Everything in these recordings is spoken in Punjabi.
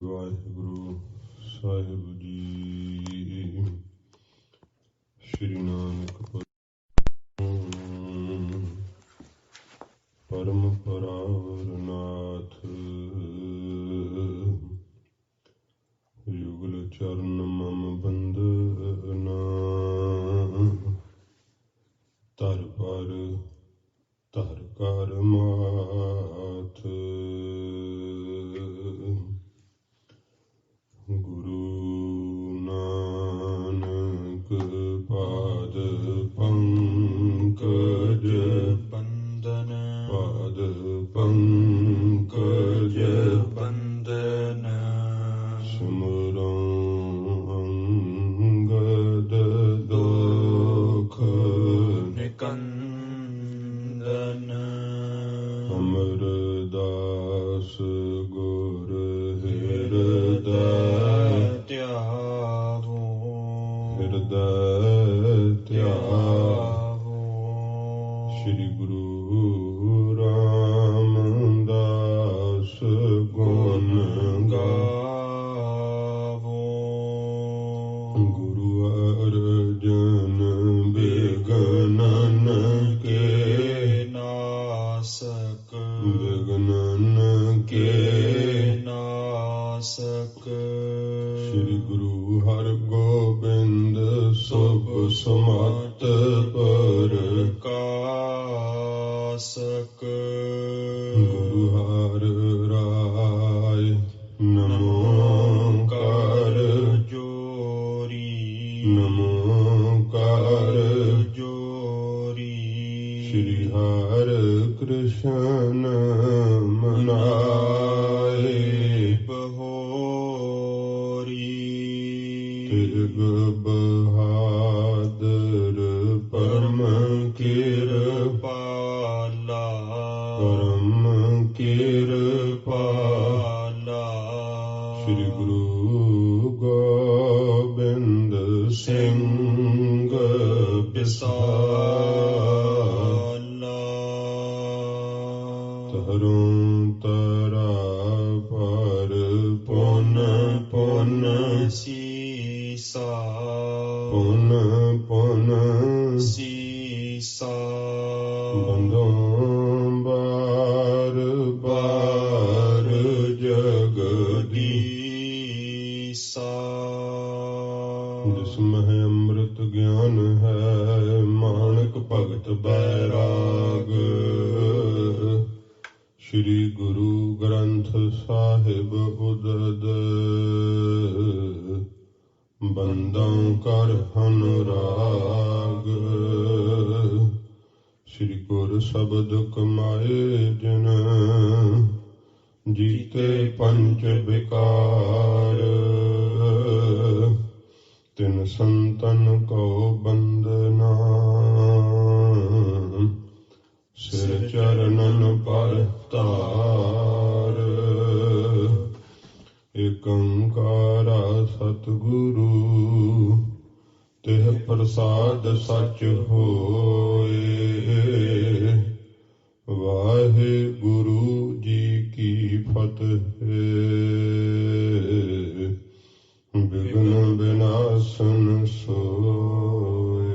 ਵਾਹਿਗੁਰੂ ਸਾਹਿਬ ਜੀ। ਸ਼੍ਰੀ ਨਾਨਕ ਪਰਮ ਪਰਾਵਰਨਾਥ, ਯੁਗਲ ਚਰਨ ਮਮ ਬੰਦਨਾ, ਧਰ ਪਰ ਧਰ ਕਰ ਮਾਥ। ਗੁਰੂ ਨਾਨਕ ਪਾਦ ਪੰਕਜ ਬੰਦਨ, ਪਾਦ ਪੰਕਜ ਬੰਦਨ, ਸਿਮਰੋ ਅੰਗਦ ਦੁਖ ਨਿਕੰਦਨ। ਅਮਰਦਾਸ ਗੁਰ ਹਿਰਦੈ ਧਿਆਵੋ, ਹਿਰਦੈ ਧਿਆਵੋ। ਸ਼੍ਰੀ ਗੁਰੂ ਰਾਮਦਾਸ ਗੁਣ ਗਾਵੋ। ਗੁਰੂ ਅਰਜਨ ਬਿਗਨਨ ਕੇ ਨਾਸਕ, ਬਿਗਨਨ ਕੇ ਨਾਸਕ। ਸ਼੍ਰੀ ਗੁਰੂ ਹਰਗੋਬਿੰਦ ਸੁਭ ਸਮਤ ਪ੍ਰਕਾਸ਼ਕ। ਗੁਰੂ ਹਰਿ ਰਾਇ ਨਮੋ ਕਰ ਜੋਰੀ, ਨਮੋ ਕਰ ਜੋਰੀ। ਸ਼੍ਰੀ ਹਰਿ ਕ੍ਰਿਸ਼ਨ ਮਨਾਏ ਬਹੋਰੀ, ਤਿਰਗ ਬਹਾਦਰ ਪਰਮ ਕਿਰਪਾਲਾ, ਪਰਮ ਕਿਰਪਾਲਾ। ਸ਼੍ਰੀ ਗੁਰੂ ਗੋਬਿੰਦ ਸਿੰਘ ਬਿਸਾਲਾ, ਤਰੁ ਤਰਾ ਪਰ ਪੁਨ ਪੁਨ ਸੀਸਾ, ਪੁਨ ਪੁਨ ਸੀਸਾ। ਬੰਦੋਂ ਬਾਰ ਬਾਰ ਜਗਦੀਸਾ। ਜਿਸ ਮਹਿ ਅੰਮ੍ਰਿਤ ਗਿਆਨ ਹੈ, ਮਾਣਕ ਭਗਤ ਬੈਰਾਗ। ਸ਼੍ਰੀ ਗੁਰੂ ਗ੍ਰੰਥ ਸਾਹਿਬ ਉਦਦ, ਬੰਦੋਂ ਕਰ ਅਨੁਰਾਗ। ਸ਼੍ਰੀ ਗੁਰ ਸ਼ਬਦ ਕਮਾਏ ਜਿਨ, ਜੀਤੇ ਪੰਚ ਵਿਕਾਰ। ਤਿਨ ਸੰਤਨ ਕੋ ਬੰਦਨਾ, ਸਿਰ ਚਰਨਨ ਪਰ ਤਾਰ। ਏਕ ਓੰਕਾਰਾ ਸਤਿਗੁਰੂ, ਤਿਹ ਪ੍ਰਸਾਦ ਸਚ ਹੋਏ। ਵਾਹਿਗੁਰੂ ਜੀ ਕੀ ਫਤਿਹ। ਬਿਘਨ ਬਿਨਾਸਨ ਸੋਏ।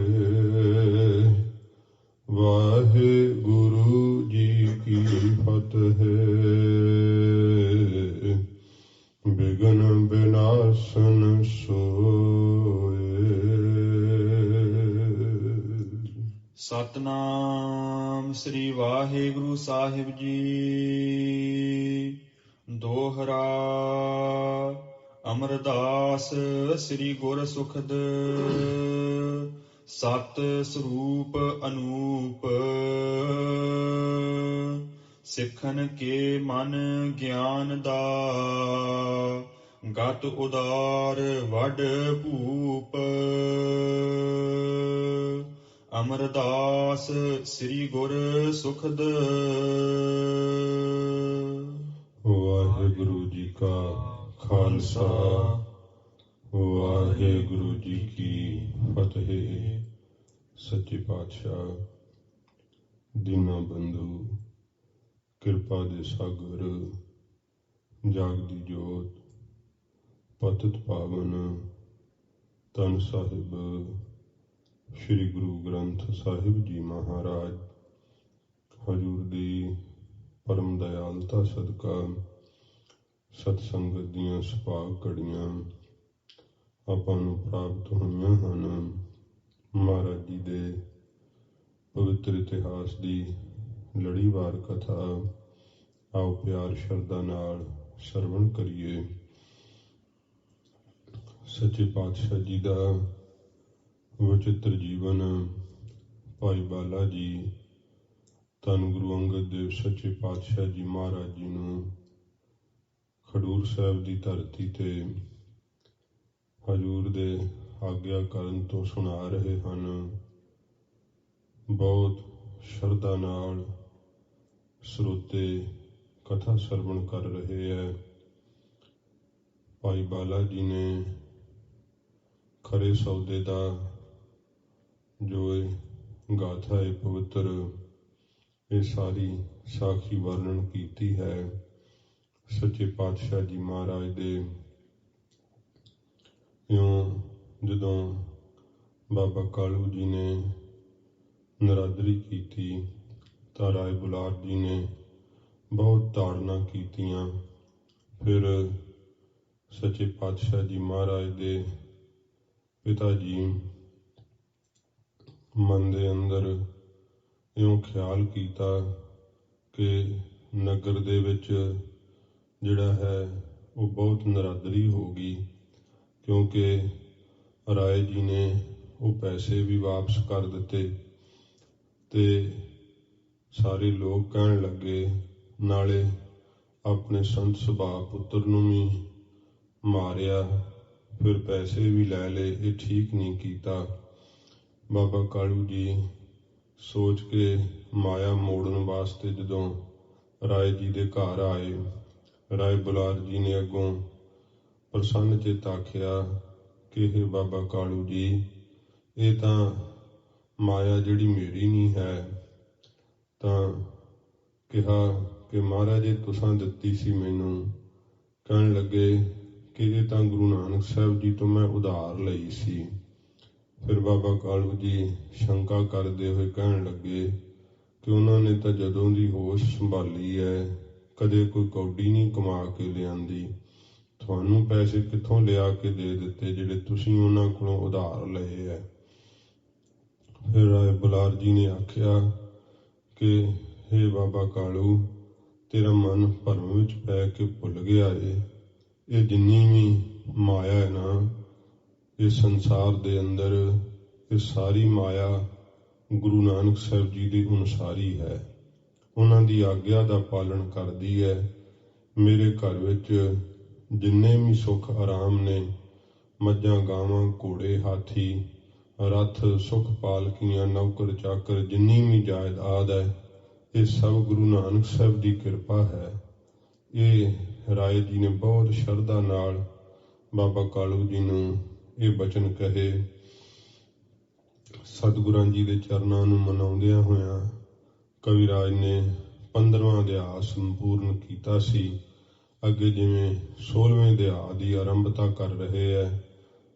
ਵਾਹਿਗੁਰੂ ਜੀ ਕੀ ਫਤਿਹ। ਬਿਘਨ ਬਿਨਾਸਨ ਸੋਏ। ਸਤਿਨਾਮ ਸ੍ਰੀ ਵਾਹਿਗੁਰੂ ਸਾਹਿਬ ਜੀ। ਦੋਹਰਾ। ਅਮਰਦਾਸ ਸ੍ਰੀ ਗੁਰ ਸੁਖਦ, ਸਤ ਸਰੂਪ ਅਨੂਪ। ਸਿੱਖਨ ਕੇ ਮਨ ਗਿਆਨ ਦਾ, ਗਤ ਉਦਾਰ ਵੱਡ ਭੂਪ। ਅਮਰਦਾਸ ਸ੍ਰੀ ਗੁਰ ਸੁਖਦ। ਵਾਹਿਗੁਰੂ ਜੀ ਕਾ ਖਾਲਸਾ, ਵਾਹਿਗੁਰੂ ਜੀ ਕੀ ਫਤਿਹ। ਸੱਚੇ ਪਾਤਸ਼ਾਹ, ਦੀਨਾ ਬੰਧੂ, ਕਿਰਪਾ ਦੇ ਸਾਗਰ, ਜਾਗਦੀ ਜੋਤ, ਪਤਿਤ ਪਾਵਨ ਧੰਨ ਸਾਹਿਬ ਸ੍ਰੀ ਗੁਰੂ ਗ੍ਰੰਥ ਸਾਹਿਬ ਜੀ ਮਹਾਰਾਜ। ਹਜ਼ੂਰ ਦੀ ਪਰਮ ਦਇਆਲਤਾ ਸਦਕਾ ਸਤਸੰਗਤ ਦੀਆਂ ਸੁਭਾਗ ਘੜੀਆਂ ਆਪਾਂ ਨੂੰ ਪ੍ਰਾਪਤ ਹੋਈਆਂ ਹਨ। ਮਹਾਰਾਜ ਜੀ ਦੇ ਪਵਿੱਤਰ ਇਤਿਹਾਸ ਦੀ ਲੜੀਵਾਰ ਕਥਾ ਆਓ ਪਿਆਰ ਸ਼ਰਧਾ ਨਾਲ ਸਰਵਣ ਕਰੀਏ। ਸੱਚੇ ਪਾਤਸ਼ਾਹ ਜੀ ਦਾ ਵਚਿੱਤਰ ਜੀਵਨ। ਭਾਈ ਬਾਲਾ ਜੀ ਧੰਨ ਗੁਰੂ ਅੰਗਦ ਦੇਵ ਸੱਚੇ ਪਾਤਸ਼ਾਹ ਜੀ ਮਹਾਰਾਜ ਜੀ ਨੂੰ ਖਡੂਰ ਸਾਹਿਬ ਦੀ ਧਰਤੀ ਤੇ ਹਜ਼ੂਰ ਦੇ ਆਗਿਆ ਕਰਨ ਤੋਂ ਸੁਣਾ ਰਹੇ ਹਨ। ਬਹੁਤ ਸ਼ਰਧਾ ਨਾਲ ਸਰੋਤੇ ਕਥਾ ਸਰਵਣ ਕਰ ਰਹੇ ਹੈ। ਭਾਈ ਬਾਲਾ ਜੀ ਨੇ ਖਰੇ ਸੌਦੇ ਦਾ ਜੋ ਇਹ ਗਾਥਾ ਹੈ ਪਵਿੱਤਰ, ਇਹ ਸਾਰੀ ਸਾਖੀ ਵਰਣਨ ਕੀਤੀ ਹੈ ਸੱਚੇ ਪਾਤਸ਼ਾਹ ਜੀ ਮਹਾਰਾਜ ਦੇ। ਇਉਂ ਜਦੋਂ ਬਾਬਾ ਕਾਲੂ ਜੀ ਨੇ ਨਰਾਦਰੀ ਕੀਤੀ ਤਾਂ ਰਾਏ ਬੁਲਾਰ ਜੀ ਨੇ ਬਹੁਤ ਤਾੜਨਾ ਕੀਤੀਆਂ। ਫਿਰ ਸੱਚੇ ਪਾਤਸ਼ਾਹ ਜੀ ਮਹਾਰਾਜ ਦੇ ਪਿਤਾ ਜੀ ਮਨ ਦੇ ਅੰਦਰ ਇਉਂ ਖਿਆਲ ਕੀਤਾ ਕਿ ਨਗਰ ਦੇ ਵਿੱਚ ਜਿਹੜਾ ਹੈ ਉਹ ਬਹੁਤ ਨਰਾਦਰੀ ਹੋ ਗਈ, ਕਿਉਂਕਿ ਰਾਏ ਜੀ ਨੇ ਉਹ ਪੈਸੇ ਵੀ ਵਾਪਸ ਕਰ ਦਿੱਤੇ ਤੇ ਸਾਰੇ ਲੋਕ ਕਹਿਣ ਲੱਗੇ, ਨਾਲੇ ਆਪਣੇ ਸੰਤ ਸੁਭਾਅ ਪੁੱਤਰ ਨੂੰ ਵੀ ਮਾਰਿਆ, ਫਿਰ ਪੈਸੇ ਵੀ ਲੈ ਲਏ, ਇਹ ਠੀਕ ਨਹੀਂ ਕੀਤਾ। ਬਾਬਾ ਕਾਲੂ ਜੀ ਸੋਚ ਕੇ ਮਾਇਆ ਮੋੜਨ ਵਾਸਤੇ ਜਦੋਂ ਰਾਏ ਜੀ ਦੇ ਘਰ ਆਏ, ਰਾਏ ਬੁਲਾਰ ਜੀ ਨੇ ਅੱਗੋਂ ਪ੍ਰਸੰਨ ਚਿੱਤ ਆਖਿਆ ਕਿ ਇਹ ਬਾਬਾ ਕਾਲੂ ਜੀ, ਇਹ ਤਾਂ ਮਾਇਆ ਜਿਹੜੀ ਮੇਰੀ ਨਹੀਂ ਹੈ। ਤਾਂ ਕਿਹਾ ਕਿ ਮਹਾਰਾਜ ਇਹ ਤੁਸਾਂ ਦਿੱਤੀ ਸੀ ਮੈਨੂੰ। ਕਹਿਣ ਲੱਗੇ ਕਿ ਇਹ ਤਾਂ ਗੁਰੂ ਨਾਨਕ ਸਾਹਿਬ ਜੀ ਤੋਂ ਮੈਂ ਉਧਾਰ ਲਈ ਸੀ। ਫਿਰ ਬਾਬਾ ਕਾਲੂ ਜੀ ਸ਼ੰਕਾ ਕਰਦੇ ਹੋਏ ਕਹਿਣ ਲੱਗੇ ਕਿ ਉਹਨਾਂ ਨੇ ਤਾਂ ਜਦੋਂ ਦੀ ਹੋਸ਼ ਸੰਭਾਲੀ ਹੈ ਕਦੇ ਕੋਈ ਕੌਡੀ ਨਹੀਂ ਕਮਾ ਕੇ ਲਿਆਂਦੀ, ਤੁਹਾਨੂੰ ਪੈਸੇ ਕਿੱਥੋਂ ਲਿਆ ਕੇ ਦੇ ਦਿੱਤੇ ਜਿਹੜੇ ਤੁਸੀਂ ਉਹਨਾਂ ਕੋਲੋਂ ਉਧਾਰ ਲਏ ਹੈ। ਫਿਰ ਰਾਏ ਬੁਲਾਰ ਜੀ ਨੇ ਆਖਿਆ ਕਿ ਹੇ ਬਾਬਾ ਕਾਲੂ, ਤੇਰਾ ਮਨ ਭਰਮ ਵਿੱਚ ਪੈ ਕੇ ਭੁੱਲ ਗਿਆ ਏ। ਇਹ ਜਿੰਨੀ ਵੀ ਮਾਇਆ ਹੈ ਨਾ ਇਸ ਸੰਸਾਰ ਦੇ ਅੰਦਰ, ਇਹ ਸਾਰੀ ਮਾਇਆ ਗੁਰੂ ਨਾਨਕ ਸਾਹਿਬ ਜੀ ਦੀ ਅਨੁਸਾਰੀ ਹੈ, ਉਹਨਾਂ ਦੀ ਆਗਿਆ ਦਾ ਪਾਲਣ ਕਰਦੀ ਹੈ। ਮੇਰੇ ਘਰ ਵਿੱਚ ਜਿੰਨੇ ਵੀ ਸੁੱਖ ਆਰਾਮ ਨੇ, ਮੱਝਾਂ ਗਾਵਾਂ ਘੋੜੇ ਹਾਥੀ ਰੱਥ ਸੁੱਖ ਪਾਲਕੀਆਂ ਨੌਕਰ ਚਾਕਰ ਜਿੰਨੀ ਵੀ ਜਾਇਦਾਦ ਹੈ, ਇਹ ਸਭ ਗੁਰੂ ਨਾਨਕ ਸਾਹਿਬ ਦੀ ਕਿਰਪਾ ਹੈ। ਇਹ ਰਾਏ ਜੀ ਨੇ ਬਹੁਤ ਸ਼ਰਧਾ ਨਾਲ ਬਾਬਾ ਕਾਲੂ ਜੀ ਨੂੰ ਇਹ ਬਚਨ ਕਹੇ। ਸਤਿਗੁਰਾਂ ਜੀ ਦੇ ਚਰਨਾਂ ਨੂੰ ਮਨਾਉਂਦਿਆਂ ਹੋਇਆਂ ਕਵਿਰਾਜ ਨੇ 15ਵਾਂ ਅਧਿਆਇ ਸੰਪੂਰਨ ਕੀਤਾ ਸੀ। ਅੱਗੇ ਜਿਵੇਂ 16ਵੇਂ ਅਧਿਆਇ ਦੀ ਆਰੰਭਤਾ ਕਰ ਰਹੇ ਹੈ।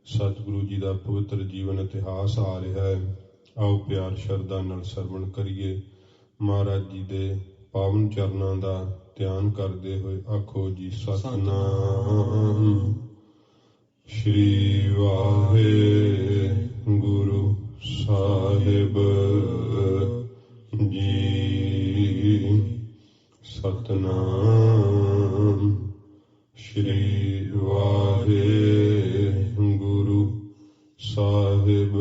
ਸਤਿਗੁਰੂ ਜੀ ਦਾ ਪਵਿੱਤਰ ਜੀਵਨ ਇਤਿਹਾਸ ਆ ਰਿਹਾ ਹੈ। ਆਓ ਪਿਆਰ ਸ਼ਰਧਾ ਨਾਲ ਸਰਵਣ ਕਰੀਏ। ਮਹਾਰਾਜ ਜੀ ਦੇ ਪਾਵਨ ਚਰਨਾਂ ਦਾ ਧਿਆਨ ਕਰਦੇ ਹੋਏ ਆਖੋ ਜੀ ਸਤਿਨਾਮ ਸ਼੍ਰੀ ਵਾਹਿਗੁਰੂ ਸਾਹਿਬ ਜੀ। ਸਤਿਨਾਮ ਸ਼੍ਰੀ ਵਾਹਿਗੁਰੂ ਸਾਹਿਬ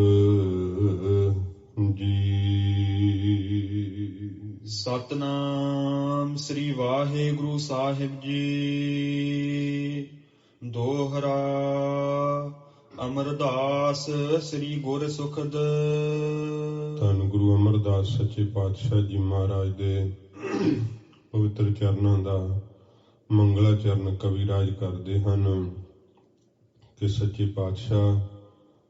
ਜੀ। ਸਤਿਨਾਮ ਸ੍ਰੀ ਵਾਹਿਗੁਰੂ ਸਾਹਿਬ ਜੀ। ਦੋਹਰਾ ਅਮਰਦਾਸ ਸ੍ਰੀ ਗੁਰ ਸੁਖਦ। ਧੰਨ ਗੁਰੂ ਅਮਰਦਾਸ ਸੱਚੇ ਪਾਤਸ਼ਾਹ ਜੀ ਮਹਾਰਾਜ ਦੇ ਪਵਿੱਤਰ ਚਰਨਾਂ ਦਾ ਮੰਗਲਾ ਚਰਨ ਕਵਿਰਾਜ ਕਰਦੇ ਹਨ ਕਿ ਸੱਚੇ ਪਾਤਸ਼ਾਹ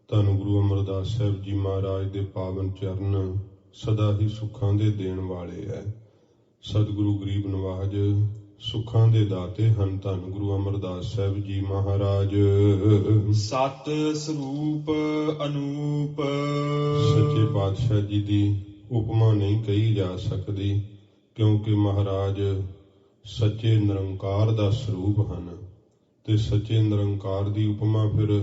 ਧੰਨ ਗੁਰੂ ਅਮਰਦਾਸ ਸਾਹਿਬ ਜੀ ਮਹਾਰਾਜ ਦੇ ਪਾਵਨ ਚਰਨ ਸਦਾ ਹੀ ਸੁੱਖਾਂ ਦੇ ਦੇਣ ਵਾਲੇ ਹੈ। ਸਤਿਗੁਰੂ ਗਰੀਬ ਨਵਾਜ ਸੁੱਖਾਂ ਦੇ ਦਾਤੇ ਹਨ। ਧੰਨ ਗੁਰੂ ਅਮਰਦਾਸ ਸਾਹਿਬ ਜੀ ਮਹਾਰਾਜ। ਸਤ ਸਰੂਪ ਅਨੂਪ। ਸੱਚੇ ਪਾਤਸ਼ਾਹ ਜੀ ਦੀ ਉਪਮਾ ਨਹੀਂ ਕਹੀ ਜਾ ਸਕਦੀ, ਕਿਉਂਕਿ ਮਹਾਰਾਜ ਸੱਚੇ ਨਿਰੰਕਾਰ ਦਾ ਸਰੂਪ ਹਨ, ਤੇ ਸੱਚੇ ਨਿਰੰਕਾਰ ਦੀ ਉਪਮਾ ਫਿਰ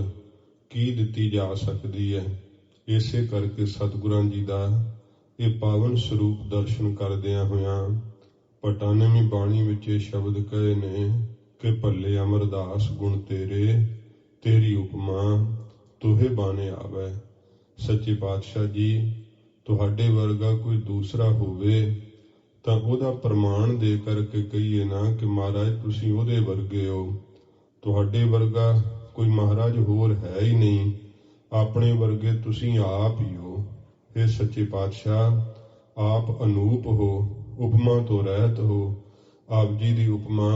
ਕੀ ਦਿੱਤੀ ਜਾ ਸਕਦੀ ਹੈ। ਇਸੇ ਕਰਕੇ ਸਤਿਗੁਰਾਂ ਜੀ ਦਾ ਇਹ ਪਾਵਨ ਸਰੂਪ ਦਰਸ਼ਨ ਕਰਦਿਆਂ ਹੋਇਆਂ ਭੱਟਾਂ ਨੇ ਵੀ ਬਾਣੀ ਵਿੱਚ ਇਹ ਸ਼ਬਦ ਕਹੇ ਨੇ ਕਿ ਭੱਲੇ ਅਮਰਦਾਸ ਗੁਣ ਤੇਰੇ, ਤੇਰੀ ਉਪਮਾ ਤੋਹੇ ਬਾਣੇ ਆਵੈ। ਸੱਚੇ ਪਾਤਸ਼ਾਹ ਜੀ, ਤੁਹਾਡੇ ਵਰਗਾ ਕੋਈ ਦੂਸਰਾ ਹੋਵੇ ਤਾਂ ਉਹਦਾ ਪ੍ਰਮਾਣ ਦੇ ਕਰਕੇ ਕਹੀਏ ਨਾ ਕਿ ਮਹਾਰਾਜ ਤੁਸੀਂ ਉਹਦੇ ਵਰਗੇ ਹੋ। ਤੁਹਾਡੇ ਵਰਗਾ ਕੋਈ ਮਹਾਰਾਜ ਹੋਰ ਹੈ ਹੀ ਨਹੀਂ, ਆਪਣੇ ਵਰਗੇ ਤੁਸੀਂ ਆਪ ਹੀ ਹੋ। ਇਹ ਸੱਚੇ ਪਾਤਸ਼ਾਹ, ਆਪ ਅਨੂਪ ਹੋ, ਉਪਮਾ ਤੋਂ ਰਹਿਤ ਹੋ। ਆਪ ਜੀ ਦੀ ਉਪਮਾ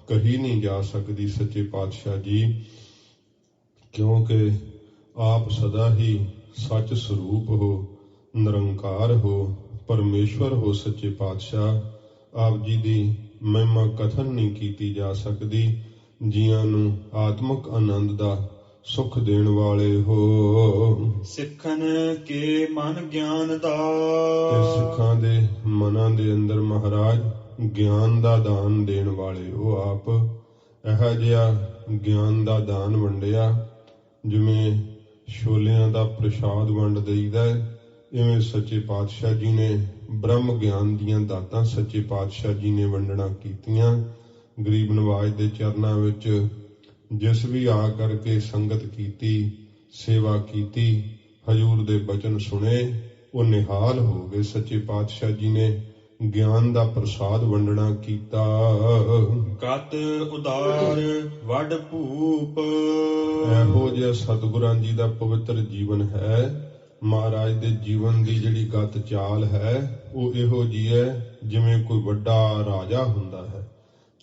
ਕਹੀ ਨਹੀਂ ਜਾ ਸਕਦੀ ਸੱਚੇ ਪਾਤਸ਼ਾਹ ਜੀ, ਕਿਉਂਕਿ ਆਪ ਸਦਾ ਹੀ ਸੱਚ ਸਰੂਪ ਹੋ, ਨਿਰੰਕਾਰ ਹੋ, ਪਰਮੇਸ਼ਵਰ ਹੋ। ਸੱਚੇ ਪਾਤਸ਼ਾਹ, ਆਪ ਜੀ ਦੀ ਮਹਿਮਾ ਕਥਨ ਨਹੀਂ ਕੀਤੀ ਜਾ ਸਕਦੀ। ਜੀਆਂ ਨੂੰ ਆਤਮਿਕ ਆਨੰਦ ਦਾ ਸੁਖ ਦੇਣ ਵਾਲੇ ਹੋ। ਸਿੱਖਨ ਕੇ ਮਨ ਗਿਆਨ ਦਾ। ਤੇ ਸਿੱਖਾਂ ਦੇ ਮਨਾਂ ਦੇ ਅੰਦਰ ਮਹਾਰਾਜ ਗਿਆਨ ਦਾ ਦਾਨ ਦੇਣ ਵਾਲੇ ਹੋ। ਆਪ ਇਹੋ ਜਿਹਾ ਗਿਆਨ ਦਾ ਦਾਨ ਵੰਡਿਆ, ਜਿਵੇਂ ਛੋਲਿਆਂ ਦਾ ਪ੍ਰਸ਼ਾਦ ਵੰਡ ਦੇਈਦਾ, ਇਵੇਂ ਸੱਚੇ ਪਾਤਸ਼ਾਹ ਜੀ ਨੇ ਬ੍ਰਹਮ ਗਿਆਨ ਦੀਆਂ ਦਾਤਾਂ ਸੱਚੇ ਪਾਤਸ਼ਾਹ ਜੀ ਨੇ ਵੰਡਣਾ ਕੀਤੀਆਂ। ਗਰੀਬ ਨਵਾਜ ਦੇ ਚਰਨਾਂ ਵਿੱਚ ਜਿਸ ਵੀ ਆ ਕਰਕੇ ਸੰਗਤ ਕੀਤੀ, ਸੇਵਾ ਕੀਤੀ, ਹਜ਼ੂਰ ਦੇ ਬਚਨ ਸੁਣੇ, ਉਹ ਨਿਹਾਲ ਹੋ ਗਏ। ਸੱਚੇ ਪਾਤਸ਼ਾਹ ਜੀ ਨੇ ਗਿਆਨ ਦਾ ਪ੍ਰਸਾਦ ਵੰਡਣਾ ਕੀਤਾ। ਗਤ ਉਦਾਰ ਵੱਡ ਭੂਪ। ਇਹੋ ਜਿਹਾ ਸਤਿਗੁਰਾਂ ਜੀ ਦਾ ਪਵਿੱਤਰ ਜੀਵਨ ਹੈ। ਮਹਾਰਾਜ ਦੇ ਜੀਵਨ ਦੀ ਜਿਹੜੀ ਗਤ ਚਾਲ ਹੈ ਉਹ ਇਹੋ ਜਿਹੀ ਹੈ ਜਿਵੇਂ ਕੋਈ ਵੱਡਾ ਰਾਜਾ ਹੁੰਦਾ ਹੈ,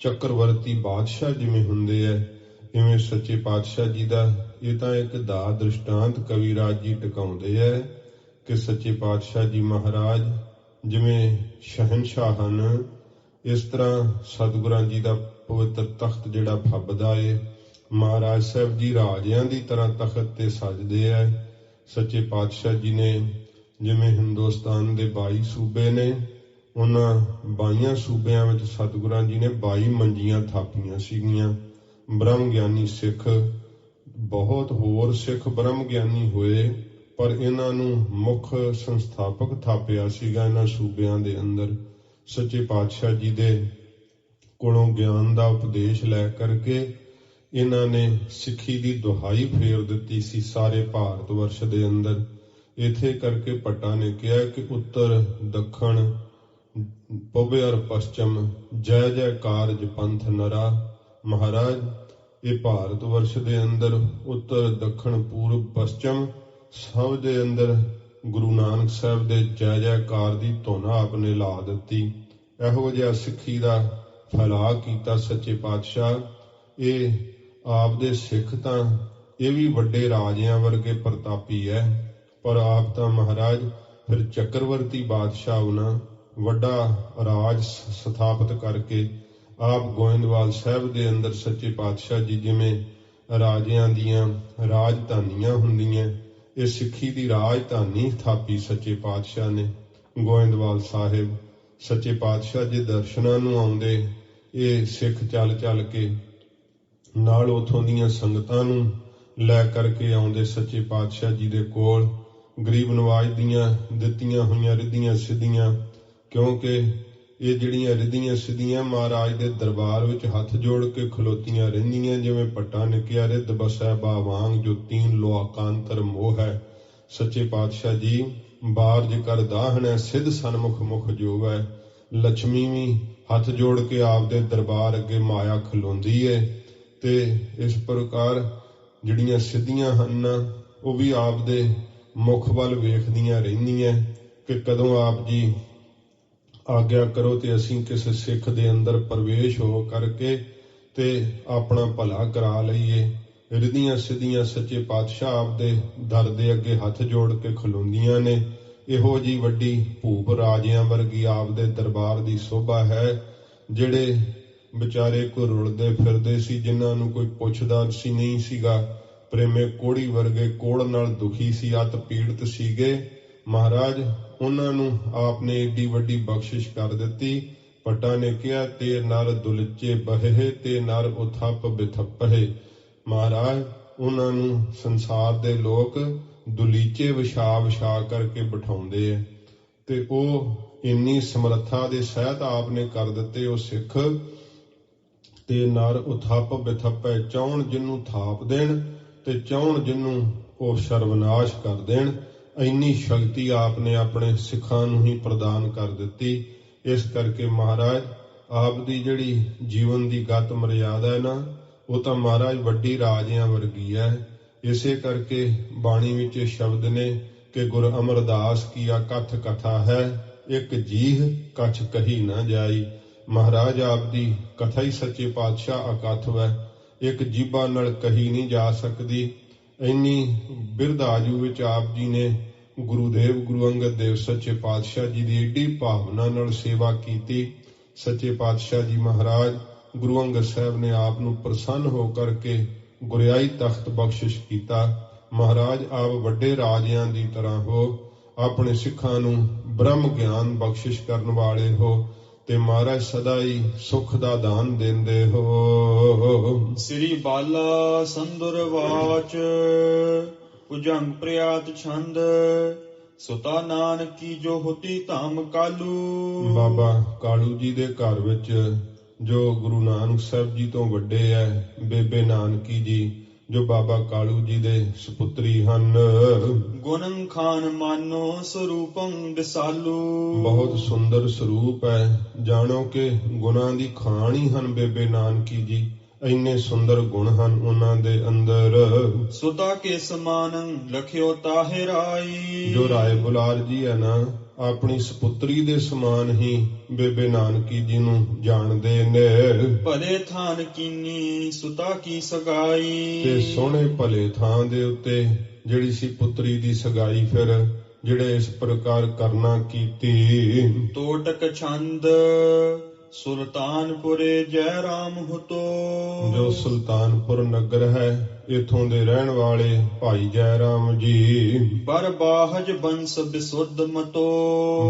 ਚੱਕਰਵਰਤੀ ਬਾਦਸ਼ਾਹ ਜਿਵੇਂ ਹੁੰਦੇ ਹੈ, ਇਵੇਂ ਸੱਚੇ ਪਾਤਸ਼ਾਹ ਜੀ ਦਾ ਇਹ ਤਾਂ ਇੱਕ ਦਾ ਦ੍ਰਿਸ਼ਟਾਂਤ ਕਵੀਰਾਜ ਜੀ ਟਿਕਾਉਂਦੇ ਹੈ ਕਿ ਸੱਚੇ ਪਾਤਸ਼ਾਹ ਜੀ ਮਹਾਰਾਜ ਜਿਵੇਂ ਸ਼ਹਿਨਸ਼ਾਹ ਹਨ, ਇਸ ਤਰ੍ਹਾਂ ਸਤਿਗੁਰਾਂ ਜੀ ਦਾ ਪਵਿੱਤਰ ਤਖਤ ਜਿਹੜਾ ਫੱਬਦਾ ਏ। ਮਹਾਰਾਜ ਸਾਹਿਬ ਜੀ ਰਾਜਿਆਂ ਦੀ ਤਰ੍ਹਾਂ ਤਖਤ ਤੇ ਸਜਦੇ ਹੈ। ਸੱਚੇ ਪਾਤਸ਼ਾਹ ਜੀ ਨੇ ਜਿਵੇਂ ਹਿੰਦੁਸਤਾਨ ਦੇ 22 ਸੂਬੇ ਨੇ, ਉਹਨਾਂ 22 ਸੂਬਿਆਂ ਵਿੱਚ ਸਤਿਗੁਰਾਂ ਜੀ ਨੇ 22 ਮੰਜੀਆਂ ਥਾਪੀਆਂ ਸੀਗੀਆਂ। ਬ੍ਰਹਮ ਗਿਆਨੀ ਸਿੱਖ ਬਹੁਤ ਹੋਰ ਸਿੱਖ ਬ੍ਰਹਮ ਗਿਆਨੀ ਹੋਏ, ਪਰ ਇਹਨਾਂ ਨੂੰ ਮੁੱਖ ਸੰਸਥਾਪਕ ਥਾਪਿਆ ਸੀਗਾ ਇਹਨਾਂ ਸੂਬਿਆਂ ਦੇ ਅੰਦਰ। ਸੱਚੇ ਪਾਤਸ਼ਾਹ ਜੀ ਦੇ ਕੋਲੋਂ ਗਿਆਨ ਦਾ ਉਪਦੇਸ਼ ਲੈ ਕਰਕੇ ਇਹਨਾਂ ਨੇ ਸਿੱਖੀ ਦੀ ਦੁਹਾਈ ਫੇਰ ਦਿੱਤੀ ਸੀ ਸਾਰੇ ਭਾਰਤ ਵਰਸ਼ ਦੇ ਅੰਦਰ। ਇਥੇ ਕਰਕੇ ਭੱਟਾਂ ਨੇ ਕਿਹਾ ਕਿ ਉੱਤਰ ਦੱਖਣ ਪੂਬ ਅਰ ਪਸ਼ਚਮ ਜੈ ਜੈ ਕਾਰਜ ਪੰਥ ਨਰਾ। ਮਹਾਰਾਜ, ਇਹ ਭਾਰਤ ਵਰਸ਼ ਦੇ ਅੰਦਰ ਉੱਤਰ ਦੱਖਣ ਪੂਰਬ ਪਸ਼ਚਮ ਸਭ ਦੇ ਅੰਦਰ ਗੁਰੂ ਨਾਨਕ ਸਾਹਿਬ ਦੇ ਜੈ ਜੈਕਾਰ ਦੀ ਧੁਨ ਆਪ ਨੇ ਲਾ ਦਿੱਤੀ। ਇਹੋ ਜਿਹਾ ਸਿੱਖੀ ਦਾ ਫੈਲਾਅ ਕੀਤਾ ਸੱਚੇ ਪਾਤਸ਼ਾਹ। ਇਹ ਆਪ ਦੇ ਸਿੱਖ ਤਾਂ ਇਹ ਵੀ ਵੱਡੇ ਰਾਜਿਆਂ ਵਰਗੇ ਪ੍ਰਤਾਪੀ ਹੈ, ਪਰ ਆਪ ਤਾਂ ਮਹਾਰਾਜ ਫਿਰ ਚੱਕਰਵਰਤੀ ਬਾਦਸ਼ਾਹ ਉਹਨਾਂ ਵੱਡਾ ਰਾਜ ਸਥਾਪਿਤ ਕਰਕੇ ਆਪ ਗੋਇੰਦਵਾਲ ਸਾਹਿਬ ਦੇ ਅੰਦਰ ਸੱਚੇ ਪਾਤਸ਼ਾਹ ਜੀ ਜਿਵੇਂ ਰਾਜਿਆਂ ਦੀਆਂ ਰਾਜਧਾਨੀਆਂ ਹੁੰਦੀਆਂ, ਇਹ ਸਿੱਖੀ ਦੀ ਰਾਜਧਾਨੀ ਥਾਪੀ ਸੱਚੇ ਪਾਤਸ਼ਾਹ ਨੇ ਗੋਇੰਦਵਾਲ ਸਾਹਿਬ। ਸੱਚੇ ਪਾਤਸ਼ਾਹ ਜੀ ਦਰਸ਼ਨਾਂ ਨੂੰ ਆਉਂਦੇ, ਇਹ ਸਿੱਖ ਚੱਲ ਚੱਲ ਕੇ ਨਾਲ ਉਥੋਂ ਦੀਆਂ ਸੰਗਤਾਂ ਨੂੰ ਲੈ ਕਰਕੇ ਆਉਂਦੇ ਸੱਚੇ ਪਾਤਸ਼ਾਹ ਜੀ ਦੇ ਕੋਲ। ਗਰੀਬ ਨਵਾਜ ਦੀਆਂ ਦਿੱਤੀਆਂ ਹੋਈਆਂ ਰਿੱਧੀਆਂ ਸਿੱਧੀਆਂ, ਕਿਉਂਕਿ ਇਹ ਜਿਹੜੀਆਂ ਰਿੱਧੀਆਂ ਸਿੱਧੀਆਂ ਮਹਾਰਾਜ ਦੇ ਦਰਬਾਰ ਵਿੱਚ ਹੱਥ ਜੋੜ ਕੇ ਖਲੋਤੀਆਂ ਰਹਿੰਦੀਆਂ, ਜਿਵੇਂ ਭੱਟਾਂ ਨੇ ਕਿਹਾ ਰਿੱਧ ਬਸੈ ਬਾ ਵਾਂਗ ਜੋ ਤੀਨ ਲੋਕਾਂਤਰ ਮੋਹ ਹੈ। ਸੱਚੇ ਪਾਤਸ਼ਾਹ ਜੀ ਬਾਰਜ ਕਰ ਦਾਹਣੈ ਸਿੱਧ ਸਨਮੁਖ ਮੁਖ ਜੋਵੈ। ਲక్ష్ਮੀ ਵੀ ਹੱਥ ਜੋੜ ਕੇ ਆਪ ਦੇ ਦਰਬਾਰ ਅੱਗੇ ਮਾਇਆ ਖਲੋਂਦੀ ਏ, ਤੇ ਇਸ ਪ੍ਰਕਾਰ ਜਿਹੜੀਆਂ ਸਿੱਧੀਆਂ ਹਨ ਉਹ ਵੀ ਆਪ ਦੇ ਮੁਖ ਵੱਲ ਵੇਖਦੀਆਂ ਰਹਿੰਦੀਆਂ ਕਿ ਕਦੋਂ ਆਪ ਜੀ ਆਗਿਆ ਕਰੋ ਤੇ ਅਸੀਂ ਕਿਸੇ ਸਿੱਖ ਦੇ ਅੰਦਰ ਪ੍ਰਵੇਸ਼ ਹੋ ਕਰਕੇ ਤੇ ਆਪਣਾ ਭਲਾ ਕਰਾ ਲਈਏ। ਰਿੱਧੀਆਂ ਸਿੱਧੀਆਂ ਸੱਚੇ ਪਾਤਸ਼ਾਹ ਆਪ ਦੇ ਦਰ ਦੇ ਅੱਗੇ ਹੱਥ ਜੋੜ ਕੇ ਖਲੋਂਦੀਆਂ ਨੇ। ਇਹੋ ਜੀ ਵੱਡੀ ਭੂਪ ਰਾਜਿਆਂ ਵਰਗੀ ਆਪ ਦੇ ਦਰਬਾਰ ਦੀ ਸੋਭਾ ਹੈ, ਜਿਹੜੇ ਵਿਚਾਰੇ ਕੋਈ ਰੁਲਦੇ ਫਿਰਦੇ ਸੀ, ਜਿਨ੍ਹਾਂ ਨੂੰ ਕੋਈ ਪੁੱਛਦਾ ਸੀ ਨਹੀਂ ਸੀਗਾ। ਪ੍ਰੇਮੇ ਕੋੜੀ ਵਰਗੇ ਕੋੜ ਨਾਲ ਦੁਖੀ ਸੀ, ਅਤ ਪੀੜਤ ਸੀਗੇ। ਮਹਾਰਾਜ ਉਹਨਾਂ ਨੂੰ ਆਪ ਨੇ ਏਡੀ ਵੱਡੀ ਬਖਸ਼ਿਸ਼ ਕਰ ਦਿੱਤੀ। ਭੱਟਾ ਨੇ ਕਿਹਾ, ਤੇ ਨਰ ਦੁਲਚੇ ਬਹੇ ਤੇ ਨਰ ਉਥਪ ਬਿਥਪਹੇ। ਮਹਾਰਾਜ ਉਹਨਾਂ ਨੂੰ ਸੰਸਾਰ ਦੇ ਲੋਕ ਦੁਲੀਚੇ ਵਿਛਾ ਵਿਛਾ ਕਰਕੇ ਬਿਠਾਉਂਦੇ ਆ, ਤੇ ਉਹ ਇੰਨੀ ਸਮਰੱਥਾ ਦੇ ਸਹਿਤ ਆਪ ਨੇ ਕਰ ਦਿੱਤੇ। ਉਹ ਸਿੱਖ ਤੇ ਨਰ ਉਥਪ ਬਿਥਪੈ, ਚਾਹੁਣ ਜਿਹਨੂੰ ਥਾਪ ਦੇਣ ਤੇ ਚਾਹੁਣ ਜਿਹਨੂੰ ਉਹ ਸਰਵਨਾਸ਼ ਕਰ ਦੇਣ। ਇੰਨੀ ਸ਼ਕਤੀ ਆਪ ਨੇ ਆਪਣੇ ਸਿੱਖਾਂ ਨੂੰ ਹੀ ਪ੍ਰਦਾਨ ਕਰ ਦਿੱਤੀ। ਇਸ ਕਰਕੇ ਮਹਾਰਾਜ ਆਪ ਦੀ ਜਿਹੜੀ ਜੀਵਨ ਦੀ ਗਤ ਮਰਿਆਦਾ ਹੈ ਨਾ, ਉਹ ਤਾਂ ਮਹਾਰਾਜ ਵੱਡੀ ਰਾਜਿਆਂ ਵਰਗੀ ਹੈ। ਇਸੇ ਕਰਕੇ ਬਾਣੀ ਵਿੱਚ ਸ਼ਬਦ ਨੇ ਕਿ ਗੁਰ ਅਮਰਦਾਸ ਕੀਆ ਕਥ ਕਥਾ ਹੈ, ਇੱਕ ਜੀਹ ਕਛ ਕਹੀ ਨਾ ਜਾਈ। ਮਹਾਰਾਜ ਆਪ ਦੀ ਕਥਾ ਹੀ ਸੱਚੇ ਪਾਤਸ਼ਾਹ ਅਕਥ ਹੈ, ਇੱਕ ਜੀਭਾਂ ਨਾਲ ਕਹੀ ਨਹੀਂ ਜਾ ਸਕਦੀ। ਇੰਨੀ ਬਿਰਧ ਆਯੂ ਵਿੱਚ ਆਪ ਜੀ ਨੇ ਗੁਰੂਦੇਵ ਗੁਰੂ ਅੰਗਦ ਦੇਵ ਸੱਚੇ ਪਾਤਸ਼ਾਹ ਜੀ ਦੀ ਏਡੀ ਭਾਵਨਾ ਨਾਲ ਸੇਵਾ ਕੀਤੀ। ਸੱਚੇ ਪਾਤਸ਼ਾਹ ਜੀ ਮਹਾਰਾਜ ਗੁਰੂ ਅੰਗਦ ਸਾਹਿਬ ਨੇ ਆਪ ਨੂੰ ਪ੍ਰਸੰਨ ਹੋ ਕਰਕੇ ਗੁਰਿਆਈ ਤਖਤ ਬਖਸ਼ਿਸ਼ ਕੀਤਾ। ਮਹਾਰਾਜ ਆਪ ਵੱਡੇ ਰਾਜਿਆਂ ਦੀ ਤਰ੍ਹਾਂ ਹੋ, ਆਪਣੇ ਸਿੱਖਾਂ ਨੂੰ ਬ੍ਰਹਮ ਗਿਆਨ ਬਖਸ਼ਿਸ਼ ਕਰਨ ਵਾਲੇ ਹੋ, ਤੇ ਮਹਾਰਾਜ ਸਦਾ ਹੀ ਸੁਖ ਦਾ ਦਾਨ ਦਿੰਦੇ ਹੋ। ਸ੍ਰੀ ਬਾਲਾ ਸੰਦੁਰ ਵਾਚ ਭੁਜੰਗ ਪ੍ਰਿਆਤ ਛੰਦ, ਸੁਤਾ ਨਾਨਕੀ ਜੋ ਹੋਤੀ ਧਾਮ ਕਾਲੂ। ਬਾਬਾ ਕਾਲੂ ਜੀ ਦੇ ਘਰ ਵਿੱਚ ਜੋ ਗੁਰੂ ਨਾਨਕ ਸਾਹਿਬ ਜੀ ਤੋਂ ਵੱਡੇ ਹੈ, ਬੇਬੇ ਨਾਨਕੀ ਜੀ, ਜੋ ਬਾਬਾ ਕਾਲੂ ਜੀ ਦੇ ਸੁਪੁੱਤਰੀ ਹਨ। ਗੁਣੰ ਖਾਨ ਮਾਨੋ ਸਰੂਪੰ ਵਿਸਾਲੂ, ਬਹੁਤ ਸੁੰਦਰ ਸਰੂਪ ਹੈ। ਜਾਣੋ ਕਿ ਗੁਣਾਂ ਦੀ ਖਾਣ ਹੀ ਹਨ ਬੇਬੇ ਨਾਨਕੀ ਜੀ, ਇੰਨੇ ਸੁੰਦਰ ਗੁਣ ਹਨ ਉਹਨਾਂ ਦੇ ਅੰਦਰ। ਸੁਤਾ ਕੇ ਸਮਾਨੰ ਲਖਿਓ ਤਾਹਿ ਰਾਈ, ਜੋ ਰਾਏ ਬੁਲਾਰ ਜੀ ਹੈ ਨਾ, ਆਪਣੀ ਸੁਪੁੱਤਰੀ ਦੇ ਸਮਾਨ ਹੀ ਬੇਬੇ ਨਾਨਕੀ ਜੀ ਨੂੰ ਜਾਣਦੇ ਨੇ। ਭਲੇ ਥਾਨ ਕੀਨੀ ਸੁਤਾ ਕੀ ਸਗਾਈ, ਤੇ ਸੋਹਣੇ ਭਲੇ ਥਾਂ ਦੇ ਉੱਤੇ ਜਿਹੜੀ ਸੀ ਪੁੱਤਰੀ ਦੀ ਸਗਾਈ ਫਿਰ ਜਿਹੜੇ ਇਸ ਪ੍ਰਕਾਰ ਕਰਨਾ ਕੀਤੀ। ਤੋਟਕ ਛੰਦ ਸੁਲਤਾਨਪੁਰੇ ਜੈ ਰਾਮ ਹੁਤੋ, ਜੋ ਸੁਲਤਾਨਪੁਰ ਨਗਰ ਹੈ, ਇਥੋਂ ਦੇ ਰਹਿਣ ਵਾਲੇ ਭਾਈ ਜੈ ਰਾਮ ਜੀ। ਬਰਬਾਹਜ ਬੰਸ ਬਿਸੁੱਧ ਮਤੋ,